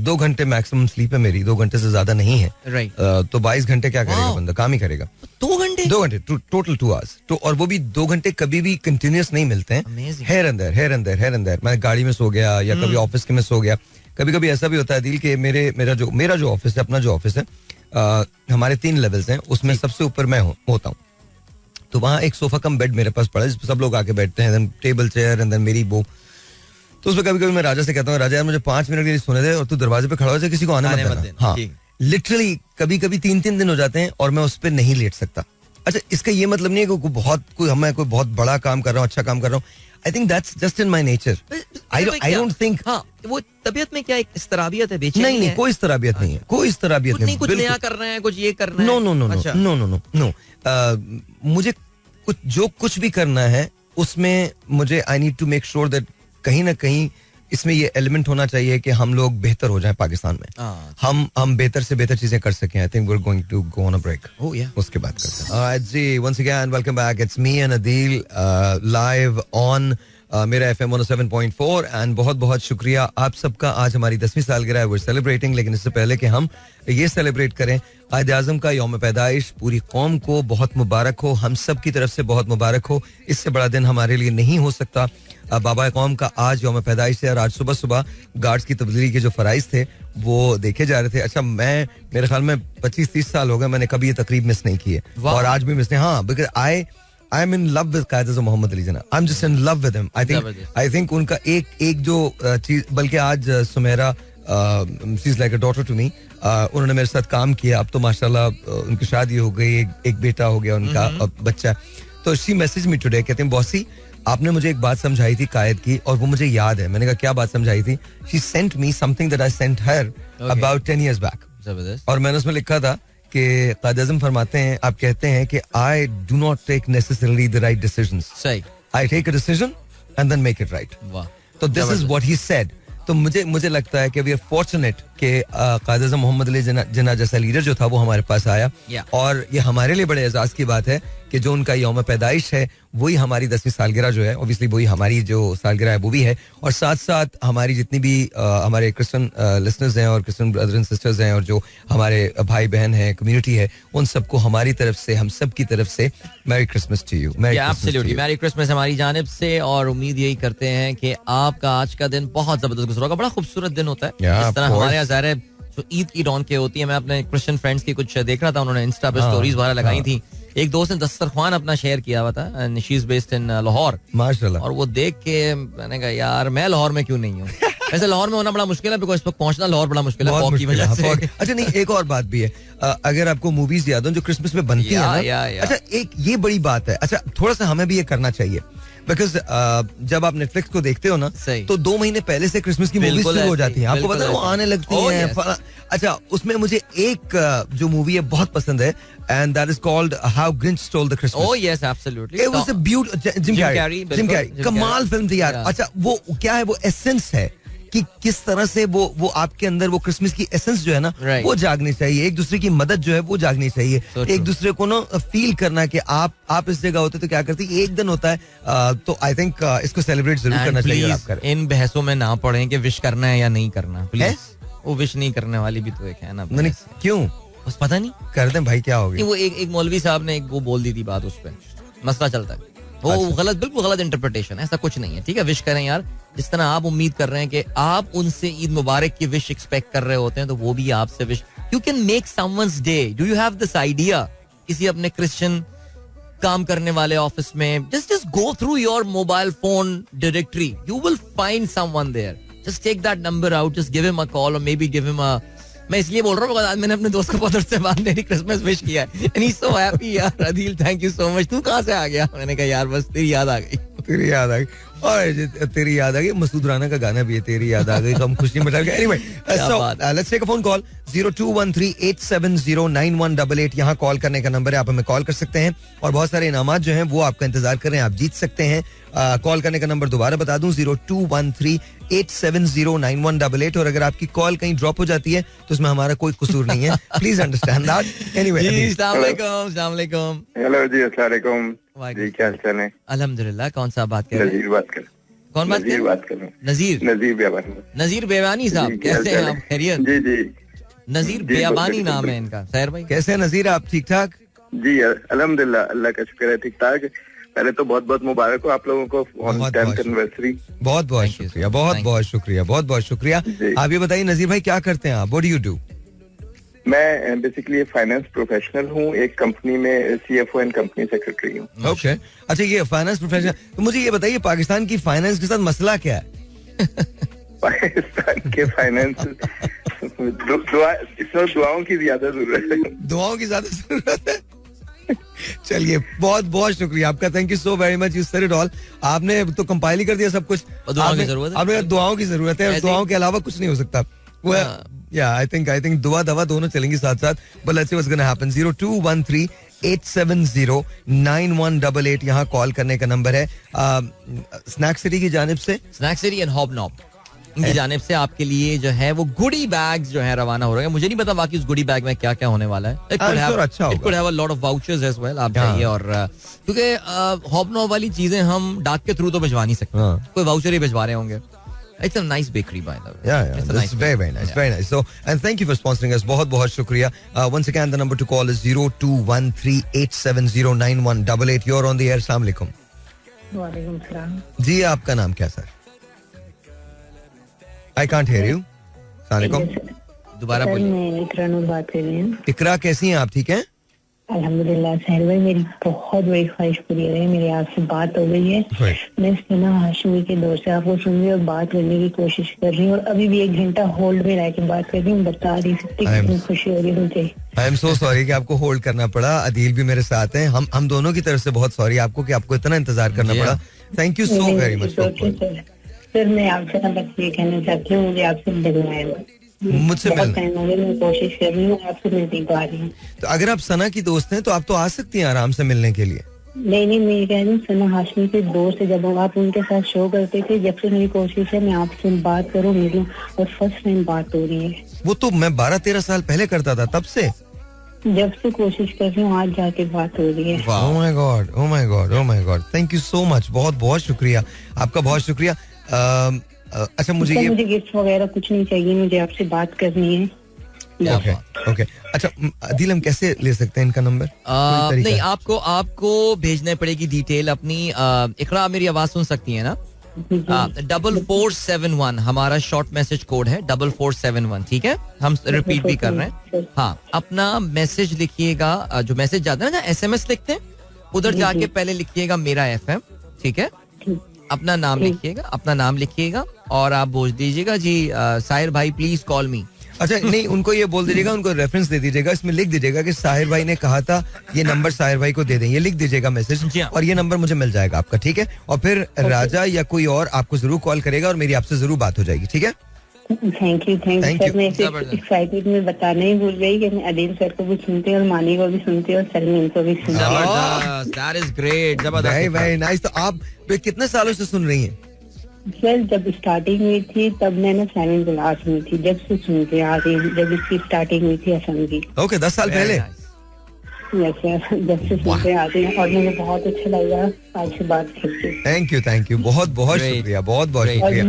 2 घंटे मैक्सिमम स्लीप है मेरी, 2 घंटे से ज्यादा नहीं है. राइट. तो 22 घंटे क्या करेगा बंदा? काम ही करेगा. 2 घंटे टोटल 2 hours. तो और वो भी 2 घंटे कभी भी कंटिन्यूअस नहीं मिलते हैं. हेयर अंदर मैं गाड़ी में सो गया या कभी ऑफिस के में सो गया. कभी कभी ऐसा भी होता है दिल के मेरा जो ऑफिस है, अपना जो ऑफिस है, हमारे 3 लेवल्स हैं, उसमें सबसे ऊपर मैं होता हूँ. तो वहाँ एक सोफा कम बेड मेरे पास पड़ा है, सब लोग आके बैठते हैं. टेबल चेयर एंड देन मेरी वो तो उसमें कभी कभी मैं राजा से कहता हूँ, राजा यार मुझे 5 मिनट के लिए सोने दे और तू दरवाजे पे खड़ा हो जाए, किसी को आने मत देना. हाँ, लिटरली कभी कभी 3-3 दिन हो जाते हैं और मैं उस पर नहीं लेट सकता. अच्छा, इसका ये मतलब नहीं है कि मैं कोई बहुत बड़ा काम कर रहा हूँ, अच्छा काम कर रहा हूँ. I think that's just in my nature. I don't think. हाँ, वो तबीयत में क्या एक इस्तराबियत है, बेचैनी नहीं, कोई इस्तराबियत नहीं है, कोई इस्तराबियत नहीं. कुछ नया कर रहे हैं, कुछ ये करना है. No. मुझे जो कुछ भी करना है उसमें मुझे I need to make sure that कहीं ना कहीं इसमें ये एलिमेंट होना चाहिए कि हम लोग बेहतर हो जाएं पाकिस्तान में. हम बेहतर से बेहतर चीजें कर सकें. I think we are going to go on a break. उसके बाद करते हैं. जी, once again welcome back. It's me and Adeel live on Mera FM 107.4 and बहुत बहुत शुक्रिया आप सबका. आज हमारी 10वीं सालगिरह है, वी आर सेलिब्रेटिंग. लेकिन इससे पहले कि हम ये सेलिब्रेट करें, कायद आज़म का यौम पैदाइश पूरी कौम को बहुत मुबारक हो, हम सब की तरफ से बहुत मुबारक हो. इससे बड़ा दिन हमारे लिए नहीं हो सकता. बाबा कौम का आज यौम पैदाइश है और आज सुबह सुबह गार्ड्स की तब्दीली के जो फराइज थे वो देखे जा रहे थे. अच्छा, मेरे ख्याल में 25-30 साल हो गए मैंने कभी ये तकरीब मिस नहीं की है और आज भी मिस नहीं. हाँ, because I am in love with Quaid Azam Mohammad Ali Jinnah. I'm just in love with him. I think उनका एक जो चीज, बल्कि आज Sumera she is like a daughter to me. उन्होंने मेरे साथ काम किया. अब तो माशाल्लाह उनकी शादी हो गई, एक बेटा हो गया उनका, बच्चा. तो she messaged me today, कहते हैं बॉसी आपने मुझे एक बात समझाई थी कायद की और वो मुझे याद है. मैंने कहा क्या बात समझाई थी? She sent me something that I sent her about 10 years back. और मैंने उसमें लिखा था कि कायद आज़म फरमाते हैं, आप कहते हैं कि I do not take necessarily the right decisions. I take a decision and then make it right. तो this is what he said. तो मुझे लगता है कि we are fortunate कि कायद आज़म मोहम्मद अली जिन्ना जैसा लीडर जो था वो हमारे पास आया. और ये हमारे लिए बड़े एजाज की बात है कि जो उनका यौम पैदाइश है वही हमारी 10वीं सालगिरह जो है, ऑब्वियसली वही हमारी जो सालगिरह है वो भी है. और साथ साथ हमारी जितनी भी हमारे क्रिश्चियन लिसनर्स हैं और क्रिश्चियन ब्रदर एंड सिस्टर्स हैं और जो हमारे भाई बहन हैं, कम्युनिटी है, उन सबको हमारी तरफ से, हम सब की तरफ से merry Christmas to you. Absolutely merry Christmas हमारी जानिब से. और उम्मीद यही करते हैं कि आपका आज का दिन बहुत जबरदस्त गुजरा होगा. बड़ा खूबसूरत दिन होता है जिस तरह हमारे यहाँ ज़ाहिर है जो ईद की रौनकें होती है. मैं अपने क्रिश्चियन फ्रेंड्स की कुछ देख रहा था, उन्होंने इंस्टा पे स्टोरीज वगैरह लगाई थी. एक दोस्त ने दस्तरखान अपना शेयर किया हुआ था and she is based in Lahore माशाल्लाह. और वो देख के मैंने कहा यार मैं लाहौर में क्यों नहीं हूँ. वैसे लाहौर में होना बड़ा मुश्किल है बिकॉज़ पहुंचना लाहौर बड़ा मुश्किल है फॉग की वजह से. अच्छा नहीं, एक और बात भी है, अगर आपको मूवीज याद हो जो क्रिसमस में बनती है ना, अच्छा एक ये बड़ी बात है. अच्छा थोड़ा सा हमें भी ये करना चाहिए बिकॉज जब आप नेटफ्लिक्स को देखते हो ना तो 2 महीने पहले से क्रिसमस की मूवी शुरू हो जाती है, आपको पता है वो आने लगती है. अच्छा उसमें मुझे एक जो मूवी है बहुत पसंद है and that is called how Grinch stole the Christmas. Oh yes absolutely. It was a beautiful. Jim Carrey कमाल फिल्म थी यार. अच्छा वो क्या है, वो एसेंस है कि किस तरह से वो आपके अंदर वो क्रिसमस की एसेंस जो है ना वो जागनी चाहिए. एक दूसरे की मदद जो है वो जागनी चाहिए. एक दूसरे को ना फील करना कि आप इस जगह होते तो क्या करते. एक दिन होता है तो आई थिंक इसको सेलिब्रेट जरूर करना चाहिए. आप करें, इन बहसों में ना पड़े कि विश करना है या नहीं करना. प्लीज वो विश नहीं करने वाली भी तो एक है ना. क्यों बस पता नहीं करते हैं भाई क्या हो गया. वो एक मौलवी साहब ने वो बोल दी थी बात, उस पर मसला चलता है. वो गलत, बिल्कुल गलत इंटरप्रिटेशन. ऐसा कुछ नहीं है. ठीक है, विश करें यार. जिस तरह आप उम्मीद कर रहे हैं कि आप उनसे ईद मुबारक की विश एक्सपेक्ट कर रहे होते हैं तो वो भी आपसे wish. You can make someone's day. Do you have this idea? किसी अपने क्रिश्चियन काम करने वाले ऑफिस में just go through your mobile phone directory. You will find someone there. Just take that number out. Just give him a call or maybe give him a. मैं इसलिए बोल रहा हूँ आज मैंने अपने दोस्त को बहुत से बाद मेरी क्रिसमस विश किया है and he's so happy. यार Adeel thank you so much. तू कहाँ से आ गया? मैंने कहा यार बस तेरी याद आ गई. तेरी याद आ गई और तेरी याद आ गई. मसूद राना का गाना भी है, तेरी याद आ गई. हम खुशी मचा गए. Anyway so let's take a phone call. 0213870988 यहाँ कॉल करने का नंबर है. आप हमें कॉल कर सकते हैं और बहुत सारे इनामात जो हैं वो आपका इंतजार कर रहे हैं, आप जीत सकते हैं. कॉल करने का नंबर दोबारा बता दूं 0213870988. और अगर आपकी कॉल कहीं ड्रॉप हो जाती है तो उसमें हमारा कोई कसूर नहीं है. Please understand that. एनीवे अस्सलाम वालेकुम. हेलो जी अस्सलाम वालेकुम जी, क्या हाल चाल है? अल्हम्दुलिल्लाह. कौन सा बात कर रहे हैं? नजीर बात कर. कौन बात कर रहे हैं? नजीर बेयाबानी. नजीर बेयाबानी साहब कैसे हैं आप? खैरियत? जी जी. नजीर बेयाबानी नाम है इनका. खैर भाई कैसे हैं नजीर, आप ठीक ठाक? जी अल्हम्दुलिल्लाह, अल्लाह का शुक्र है, ठीक ठाक. पहले तो बहुत बहुत मुबारक हो आप लोगों को ऑन 10th एनिवर्सरी. बहुत बहुत शुक्रिया, बहुत बहुत शुक्रिया, बहुत बहुत शुक्रिया. आप ये बताइए नजीर भाई क्या करते हैं आप? What do you do? मैं बेसिकली फाइनेंस प्रोफेशनल हूँ. एक कंपनी में CFO एंड कंपनी सेक्रेटरी हूँ. ओके. अच्छा ये फाइनेंस प्रोफेशनल, तो मुझे ये बताइए पाकिस्तान की फाइनेंस के साथ मसला क्या है? पाकिस्तान के फाइनेंस दुआओं की ज्यादा जरूरत है. दुआओं की ज्यादा जरूरत है. चलिए बहुत बहुत शुक्रिया आपका. Thank you so very much. You said it all. आपने तो कंपाइल ही कर दिया सब कुछ. दुआओं की जरूरत है. आपने दुआओं की जरूरत है और दुआओं के अलावा कुछ नहीं हो सकता. आई थिंक दुआ दवा दोनों चलेंगी साथ साथ. But let's see what's gonna happen. 0213-870-9188 यहाँ कॉल करने का नंबर है. स्नैक सिटी की जानिब से, स्नैक सिटी एंड हॉबनॉब इनकी जानिब से आपके लिए जो है वो गुडी बैग्स जो है रवाना हो रहे हैं. मुझे नहीं पता बाकी उस गुडी बैग में क्या क्या होने वाला है. It could have a lot of vouchers as well. आप जाइए और क्योंकि हॉबनॉब वाली चीजें हम डाक के थ्रू तो भिजवा नहीं सकते. कोई वाउचर ही भिजवा रहे होंगे. It's a nice bakery by the way. Yeah. It's very nice. Very nice. So, and thank you for sponsoring us. बहुत शुक्रिया. Once again, the number to call is 0213-870-9188. You're on the air. Assalamu alaikum. वालेकुम सलाम. जी आपका नाम क्या sir? I can't hear you. Assalamu alaikum. दोबारा बोलिए. मैं इकरा नूर बात कर रही हूँ. इकरा कैसी हैं आप? ठीक हैं? अल्हम्दुलिल्लाह. साहिर भाई मेरी बहुत बड़ी ख्वाहिश पूरी है. मेरी आपसे बात हो गई है. मैं सना हाशमी के दौर से आपको सुन रही और बात करने की कोशिश कर रही हूँ और अभी भी 1 घंटा होल्ड में रह के बात कर रही हूँ. बता नहीं सकती कितनी खुशी हो रही है मुझे. आई एम सो सॉरी कि आपको होल्ड करना पड़ा. अदील भी मेरे साथ हैं. हम दोनों की तरफ से बहुत सॉरी आपको कि आपको इतना इंतजार करना पड़ा. Thank you so very much. Sir मैं आपसे बस ये कहना चाहती हूँ, मुझे आपसे मिलना है. मुझसे मिलना. मैं कोशिश कर रही हूँ, आपसे मिल नहीं पा रही हूँ. तो अगर आप सना की दोस्त हैं तो आप तो आ सकती हैं आराम से मिलने के लिए. नहीं मैं कह रही हूँ सना हाशमी के दोस्त से जब आप उनके साथ शो करते थे, जब से मेरी कोशिश है मैं आपसे बात करूँ मिलूँ और फर्स्ट टाइम बात हो रही है. वो तो मैं 12-13 साल पहले करता था. तब से जब से कोशिश कर रही हूँ आज जाके बात हो रही है. Oh my God. Thank you so much. बहुत बहुत शुक्रिया आपका. बहुत शुक्रिया. अच्छा मुझे गिफ्ट वगैरह कुछ नहीं चाहिए. मुझे आपसे बात करनी है. ओके. अच्छा दिल हम कैसे ले सकते हैं इनका नंबर? नहीं आपको भेजना पड़ेगी डिटेल अपनी. इकरा मेरी आवाज सुन सकती है ना? 4471 हमारा शॉर्ट मैसेज कोड है. 4471. ठीक है, हम रिपीट भी कर रहे हैं. हाँ, अपना मैसेज लिखिएगा. जो मैसेज जाता है ना SMS लिखते हैं, उधर जाके पहले लिखिएगा मेरा FM. ठीक है, अपना नाम लिखिएगा और आप बोल दीजिएगा जी साहिर भाई प्लीज कॉल मी. अच्छा नहीं, उनको ये बोल दीजिएगा, उनको रेफरेंस दे दीजिएगा. इसमें लिख दीजिएगा कि साहिर भाई ने कहा था ये नंबर साहिर भाई को दे दें. ये लिख दीजिएगा मैसेज और ये नंबर मुझे मिल जाएगा आपका. ठीक है, और फिर राजा या कोई और आपको जरूर कॉल करेगा और मेरी आपसे जरूर बात हो जाएगी. ठीक है, थैंक यू. सर मैं एक्साइटेड में बताना ही भूल गई कि मैं अदील सर को भी सुनती हूँ और मानी को भी सुनती हूँ और सलमीन को भी सुनती हूँ. That is great. जबरदस्त. Very nice. तो आप कितने सालों से सुन रही हैं? सर जब स्टार्टिंग हुई थी तब मैंने 7th क्लास में थी, जब से सुनते आ रही हूँ, जब इसकी स्टार्टिंग हुई थी असम की. ओके, 10 साल पहले. यस सर, जब से सुनते आ रही हैं और मुझे बहुत अच्छा लगा आज से बात करके. थैंक यू बहुत बहुत शुक्रिया. बहुत बहुत शुक्रिया.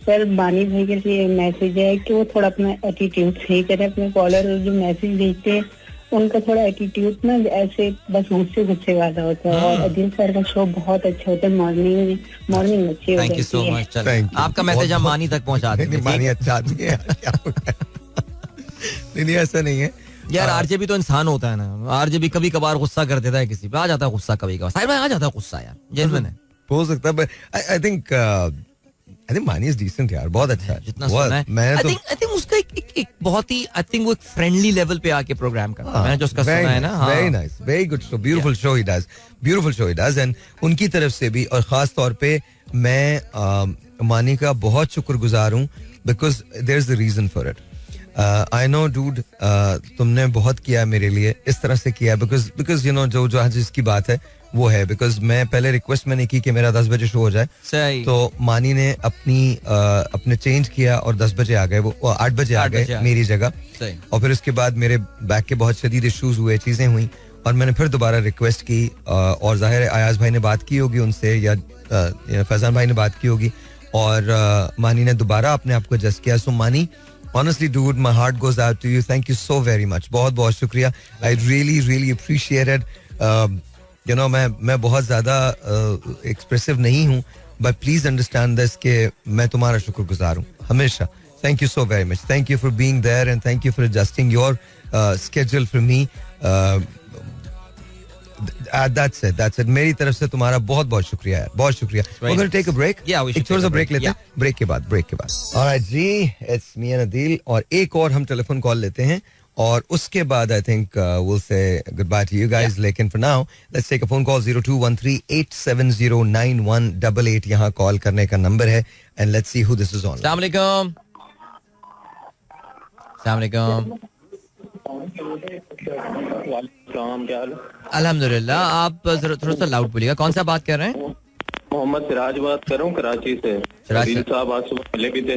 सर बानी भाई के लिए मैसेज है कि वो थोड़ा अपना एटीट्यूड सही करे. अपने कॉलर जो मैसेज भेजते हैं उनका थोड़ा एटीट्यूड ना ऐसे बस गुस्से वाला होता है. और अदील सर का शो बहुत अच्छा होता है. मॉर्निंग अच्छी होती है. Thank you so much. आपका मैसेज हम मानी तक पहुंचा देंगे. मानी अच्छा आदमी है. नहीं ऐसा नहीं है यार. आरजे भी तो इंसान होता है ना. आरजे भी कभी कभार गुस्सा कर देता है, किसी पे आ जाता है गुस्सा. कभी कभार साहिर भाई आ जाता है गुस्सा यार. जेन्युइन है, हो सकता है. आई थिंक मानी इज डिसेंट यार. बहुत अच्छा है जितना सुना है. आई थिंक उसका एक बहुत ही आई थिंक वो एक फ्रेंडली लेवल पे आके प्रोग्राम करता है. मैंने जो उसका सुना है ना. Very nice, very good show, beautiful show he does. And उनकी तरफ से भी और खास तौर पे मैं मानी का बहुत शुक्रगुजार हूँ because there is the reason for it. I know dude, तुमने बहुत किया मेरे लिए. इस तरह से किया बिकॉज यू नो जो आज इसकी बात है वो है बिकॉज मैं पहले रिक्वेस्ट मैंने की कि मेरा 10 बजे शो हो जाए. तो मानी ने अपने चेंज किया और 10 बजे आ गए. वो 8 बजे आ गए मेरी जगह. और फिर उसके बाद मेरे बैक के बहुत शदीद इश्यूज हुए, चीजें हुई और मैंने फिर दोबारा रिक्वेस्ट की. और जाहिर है अयाज भाई ने बात की होगी उनसे या फैजान भाई ने बात की होगी और मानी ने दोबारा अपने आप को एडजस्ट किया. सो मानी, honestly dude, my heart goes out to you. Thank you so very much. बहुत बहुत शुक्रिया. I really appreciate it. You know, मैं बहुत ज़्यादा एक्सप्रेसिव नहीं हूँ, but please understand this कि मैं तुम्हारा शुक्रगुजार हूँ हमेशा. Thank you so very much. Thank you for being there and thank you for adjusting your schedule for me. That's it. मेरी तरफ से तुम्हारा बहुत बहुत शुक्रिया यार, बहुत शुक्रिया. We're going to take a break. एक छोटा सा ब्रेक लेते हैं. ब्रेक के बाद. Alright ji, it's me and Adil. और एक और हम टेलीफोन कॉल लेते हैं और उसके बाद I think we'll say goodbye to you guys. लेकिन for now, let's take a phone call 0213-870-9188 यहाँ कॉल करने का नंबर है and let's see who this is on. अस्सलाम वालेकुम. अल्हम्दुलिल्लाह. आप थोड़ा सा लाउड बोलिएगा. कौन सा बात कर रहे हैं? मोहम्मद सिराज बात कर रहा हूँ कराची से. सिराज साहब आज सुबह मिले भी थे.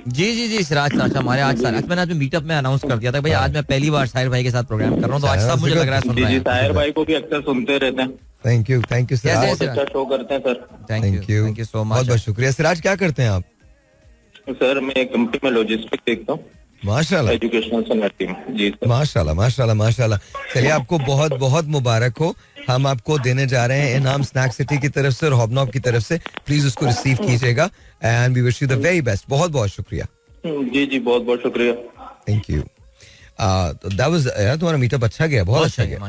जी सिराज साहब हमारे आज मैंने आज मीटअप में अनाउंस कर दिया था भाई आज मैं पहली बार साहिर भाई के साथ प्रोग्राम कर रहा हूँ तो आज सब मुझे लग रहा है सुन रहे हैं. साहिर भाई को भी अक्सर सुनते रहते हैं. Thank you Siraj. अच्छा शो करते हैं sir. Thank you so much. बहुत शुक्रिया. सिराज क्या करते हैं आप? सर मैं एक कंपनी में लॉजिस्टिक देखता हूँ. माशाल्लाह. एजुकेशनल सोसाइटी में. जी सर. माशाल्लाह. चलिए आपको बहुत बहुत मुबारक हो. हम आपको देने जा रहे हैं इनाम स्नैक सिटी की तरफ से और हॉबनॉब की तरफ से. प्लीज उसको रिसीव कीजिएगा and we wish you the very best. बहुत बहुत शुक्रिया. जी बहुत बहुत शुक्रिया. Thank you. तो that was तुम्हारा मीटअप अच्छा गया. बहुत अच्छा गया.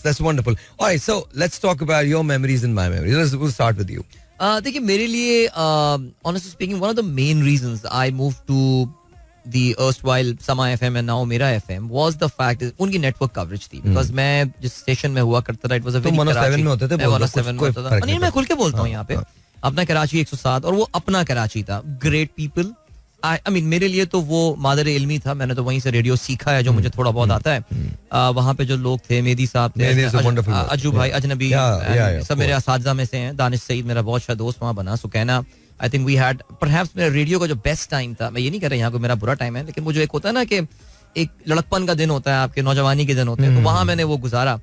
That's wonderful. Alright, so let's talk about your memories and my memories. We'll start with you. देखिए मेरे लिए honestly speaking one of the main reasons I moved to the erstwhile Sama FM and now Mera FM was the fact that उनकी network coverage थी because मैं जिस स्टेशन में हुआ करता था it was a very 107 में होते थे. 107 में होता था. नहीं मैं खुल के बोलता हूँ यहाँ पे अपना कराची 107 और वो अपना कराची था. Great people. I mean मेरे लिए तो वो मादर इल्मी था. मैंने तो वहीं से रेडियो सीखा है जो मुझे थोड़ा बहुत आता है. वहाँ पे जो लोग थे मेहदी साहब थे, अजू भाई अजनबी सब मेरे असातिज़ा में से हैं. दानिश सईद मेरा बहुत अच्छा दोस्त वहाँ बना. Sukaina I think we had perhaps मेरा रेडियो का जो बेस्ट टाइम था. मैं ये नहीं कह रहा यहाँ को मेरा बुरा टाइम है लेकिन वो जो एक होता है ना कि एक लड़कपन का दिन होता है आपके नौजवानी के दिन होते हैं तो वहाँ मैंने वो गुजारा.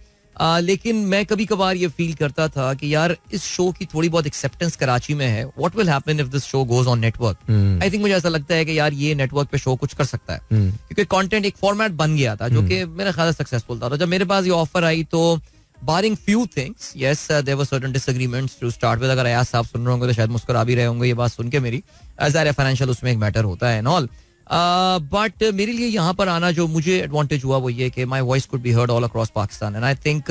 लेकिन मैं कभी कभार ये फील करता था कि यार इस शो की थोड़ी बहुत एक्सेप्टेंस कराची में है. What will happen if this show goes on network. I think मुझे ऐसा लगता है कि यार ये नेटवर्क पे शो कुछ कर सकता है क्योंकि कंटेंट एक फॉर्मेट बन गया था जो कि मेरे ख्याल से सक्सेसफुल था. जब मेरे पास ये ऑफर आई तो barring few things yes there were certain disagreements to start with. अगर अयाज साहब सुन रहे होंगे तो शायद मुस्कुरा भी रहे होंगे ये बात सुन के मेरी. ज़ाहिर फाइनेंशियल उसमें एक मैटर होता है एंड ऑल. बट मेरे लिए यहाँ पर आना जो मुझे एडवांटेज हुआ वो ये कि my voice could be heard all across Pakistan and I think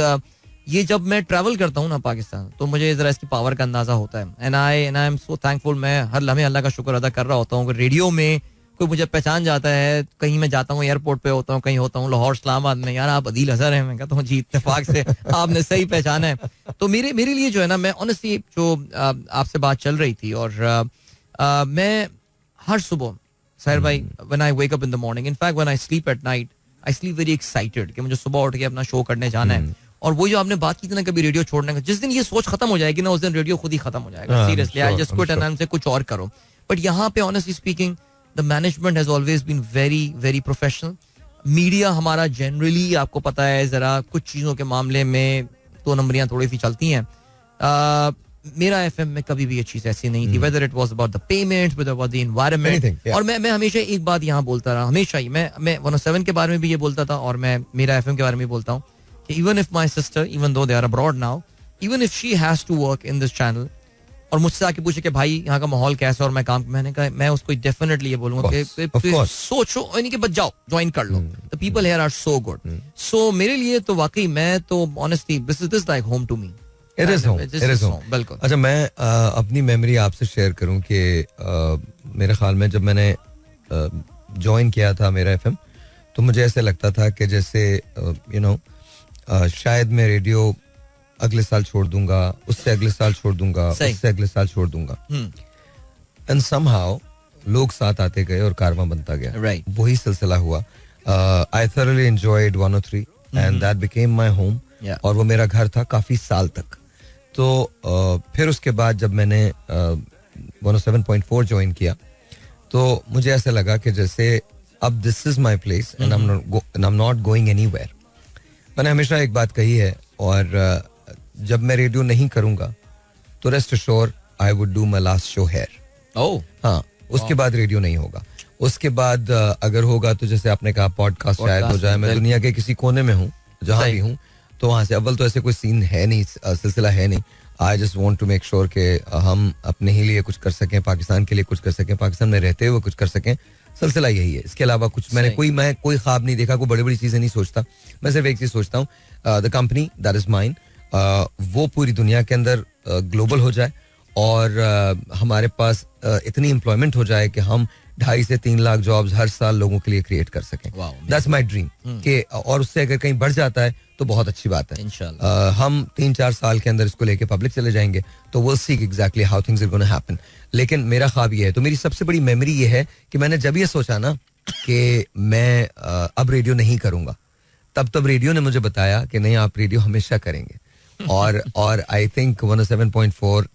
ये जब मैं ट्रैवल करता हूँ ना पाकिस्तान तो मुझे जरा इसकी पावर का अंदाजा होता है. And I am so thankful. मैं हर लम्हे अल्लाह का शुक्र अदा कर रहा होता हूँ. रेडियो में कोई मुझे पहचान जाता है, कहीं मैं जाता हूँ एयरपोर्ट पे होता हूँ, कहीं होता हूँ लाहौर इस्लामाबाद में, यार आप अदील अजहर हैं. मैं कहता हूँ जी इत्तेफाक से आपने सही पहचाना है. तो मेरे लिए जो है ना मैं ऑनेस्टली जो आपसे बात चल रही थी और मैं हर सुबह साहिर भाई when I wake up in the morning, in fact when I sleep at night I sleep very excited कि मुझे सुबह उठ के अपना शो करने जाना है. और वो जो आपने बात की थी ना कभी रेडियो छोड़ने का, जिस दिन ये सोच खत्म हो जाएगी ना उस दिन रेडियो खुद ही खत्म हो जाएगा. Seriously I just quit and से कुछ और करो. बट यहाँ पे honestly speaking the management has always been very very professional. Media हमारा जनरली आपको पता है जरा कुछ चीजों के मामले में दो नंबरियां थोड़ी सी चलती हैं. मेरा एफएम में कभी भी ये चीज ऐसी नहीं थी, whether it was about the payments, whether about the environment. और मैं हमेशा एक बात यहाँ बोलता रहा, हमेशा ही मैं 107 के बारे में भी ये बोलता था और मैं मेरा एफएम के बारे में बोलता हूँ कि even if my sister, even though they are abroad now, even if she has to work in this channel और मुझसे आके पूछे कि भाई यहाँ का माहौल कैसा है और मैं काम, मैंने कहा मैं उसको डेफिनेटली ये बोलूंगा कि सोचो यानी कि बस जाओ ज्वाइन कर लो. The people here are so good. So मेरे लिए तो वाकई मैं तो honestly this is like home to me. It is home. बिल्कुल. अच्छा मैं अपनी मेमोरी आपसे शेयर करूं कि मेरे ख्याल में जब मैंने ज्वाइन किया था मेरा एफएम तो मुझे ऐसे लगता था कि जैसे शायद मैं रेडियो अगले साल छोड़ दूंगा, उससे अगले साल छोड़ दूंगा, उससे अगले साल छोड़ दूंगा. एंड समहाउ लोग साथ आते गए और कारवां बनता गया. वही सिलसिला हुआ. आई thoroughly enjoyed 103 and that became my home. और वो मेरा घर था काफी साल तक. तो फिर उसके बाद जब मैंने 107.4 ज्वाइन किया तो मुझे ऐसा लगा कि जैसे अब this is my place and I am not going anywhere. मैंने हमेशा एक बात कही है और जब मैं रेडियो नहीं करूंगा तो rest assure I would do my last show hair. हाँ, उसके बाद रेडियो नहीं होगा. उसके बाद अगर होगा तो जैसे आपने कहा पॉडकास्ट शायद हो जाए. मैं दुनिया के किसी कोने में हूँ, जहाँ भी हूँ, तो वहां से अव्वल तो ऐसे कोई सीन है नहीं, सिलसिला है नहीं. I just want to make sure कि हम अपने ही लिए कुछ कर सकें, पाकिस्तान के लिए कुछ कर सकें, पाकिस्तान में रहते हुए कुछ कर सकें. सिलसिला मैं इसके अलावा कुछ मैं कोई ख्वाब नहीं देखा, कोई बड़ी बड़ी चीजें नहीं सोचता. मैं सिर्फ एक चीज सोचता हूँ, the company that is mine, वो पूरी दुनिया के अंदर ग्लोबल हो जाए और हमारे पास इतनी एम्प्लॉयमेंट हो जाए कि हम 2.5 से 3 लाख जॉब्स हर साल लोगों के लिए क्रिएट कर सकें. That's my dream. कि और उससे अगर कहीं बढ़ जाता है तो बहुत अच्छी बात है. इंशाल्लाह हम 3-4 साल के अंदर इसको लेके पब्लिक चले जाएंगे तो we'll see exactly how things are going to happen. लेकिन मेरा ख्वाब ये है. तो मेरी सबसे बड़ी मेमोरी ये है कि मैंने जब ये सोचा ना कि मैं अब रेडियो नहीं करूंगा, तब रेडियो ने मुझे बताया कि नहीं, आप रेडियो हमेशा करेंगे. और आई थिंक 107.4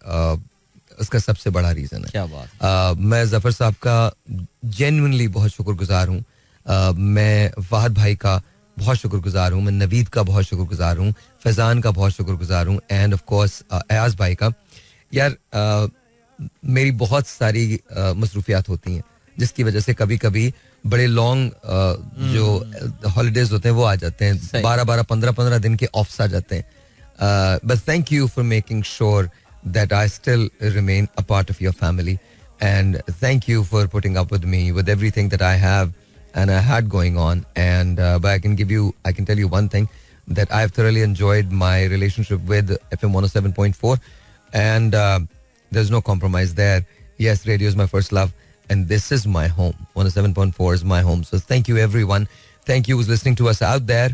उसका सबसे बड़ा रीजन है. क्या बात. मैं जफर साहब का जेन्युइनली बहुत शुक्रगुजार हूँ. मैं वाहद भाई का बहुत शुक्रगुजार हूँ. मैं नवीद का बहुत शुक्रगुजार हूँ. फैजान का बहुत शुक्रगुजार हूँ. एंड ऑफ कोर्स अयाज भाई का. यार मेरी बहुत सारी मसरूफियात होती हैं जिसकी वजह से कभी कभी बड़े लॉन्ग जो हॉलीडेज होते हैं वो आ जाते हैं. 12-12, 15-15 दिन के ऑफ्स आ जाते हैं. But thank you for making sure that I still remain a part of your family, and thank you for putting up with me with everything that I have and I had going on. And but I can tell you one thing, that I have thoroughly enjoyed my relationship with FM 107.4, and there's no compromise there. Yes, radio is my first love, and this is my home. 107.4 is my home. So thank you everyone. Thank you who's listening to us out there.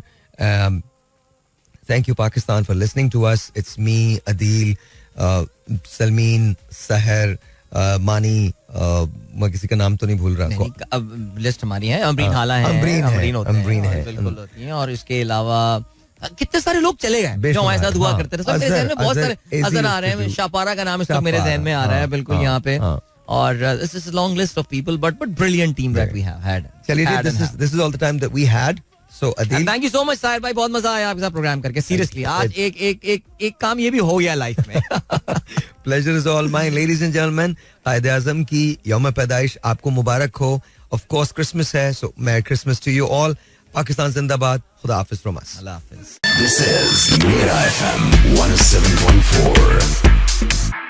Thank you Pakistan for listening to us. It's me, Adil, Salmeen, Sahar, Mani, मैं किसी का नाम तो नहीं भूल रहा. अब लिस्ट हमारी है. अमरीन हाला है, अमरीन है बिल्कुल होती है. और इसके अलावा कितने सारे लोग चले गए जो हमारे साथ हुआ करते थे. मेरे जहन में बहुत सारे अजहर आ रहे हैं. शापारा का नाम इस वक्त मेरे जहन में आ रहा है बिल्कुल यहाँ पे. और this is a long list of people, but brilliant team that we have had. चलिए, this is all the time that we had. So Adil, thank you so much Sahir भाई. बहुत मजा आया आपके साथ प्रोग्राम करके. सीरियसली आज एक काम ये भी हो गया लाइफ में. Pleasure is all mine, ladies and gentlemen. कायदे आज़म की यौम पैदाइश आपको मुबारक हो. Of course Christmas है, so Merry Christmas to you all. Pakistan जिंदाबाद. खुदा हाफिज from us. Allah Hafiz. This is Mira FM 107.4.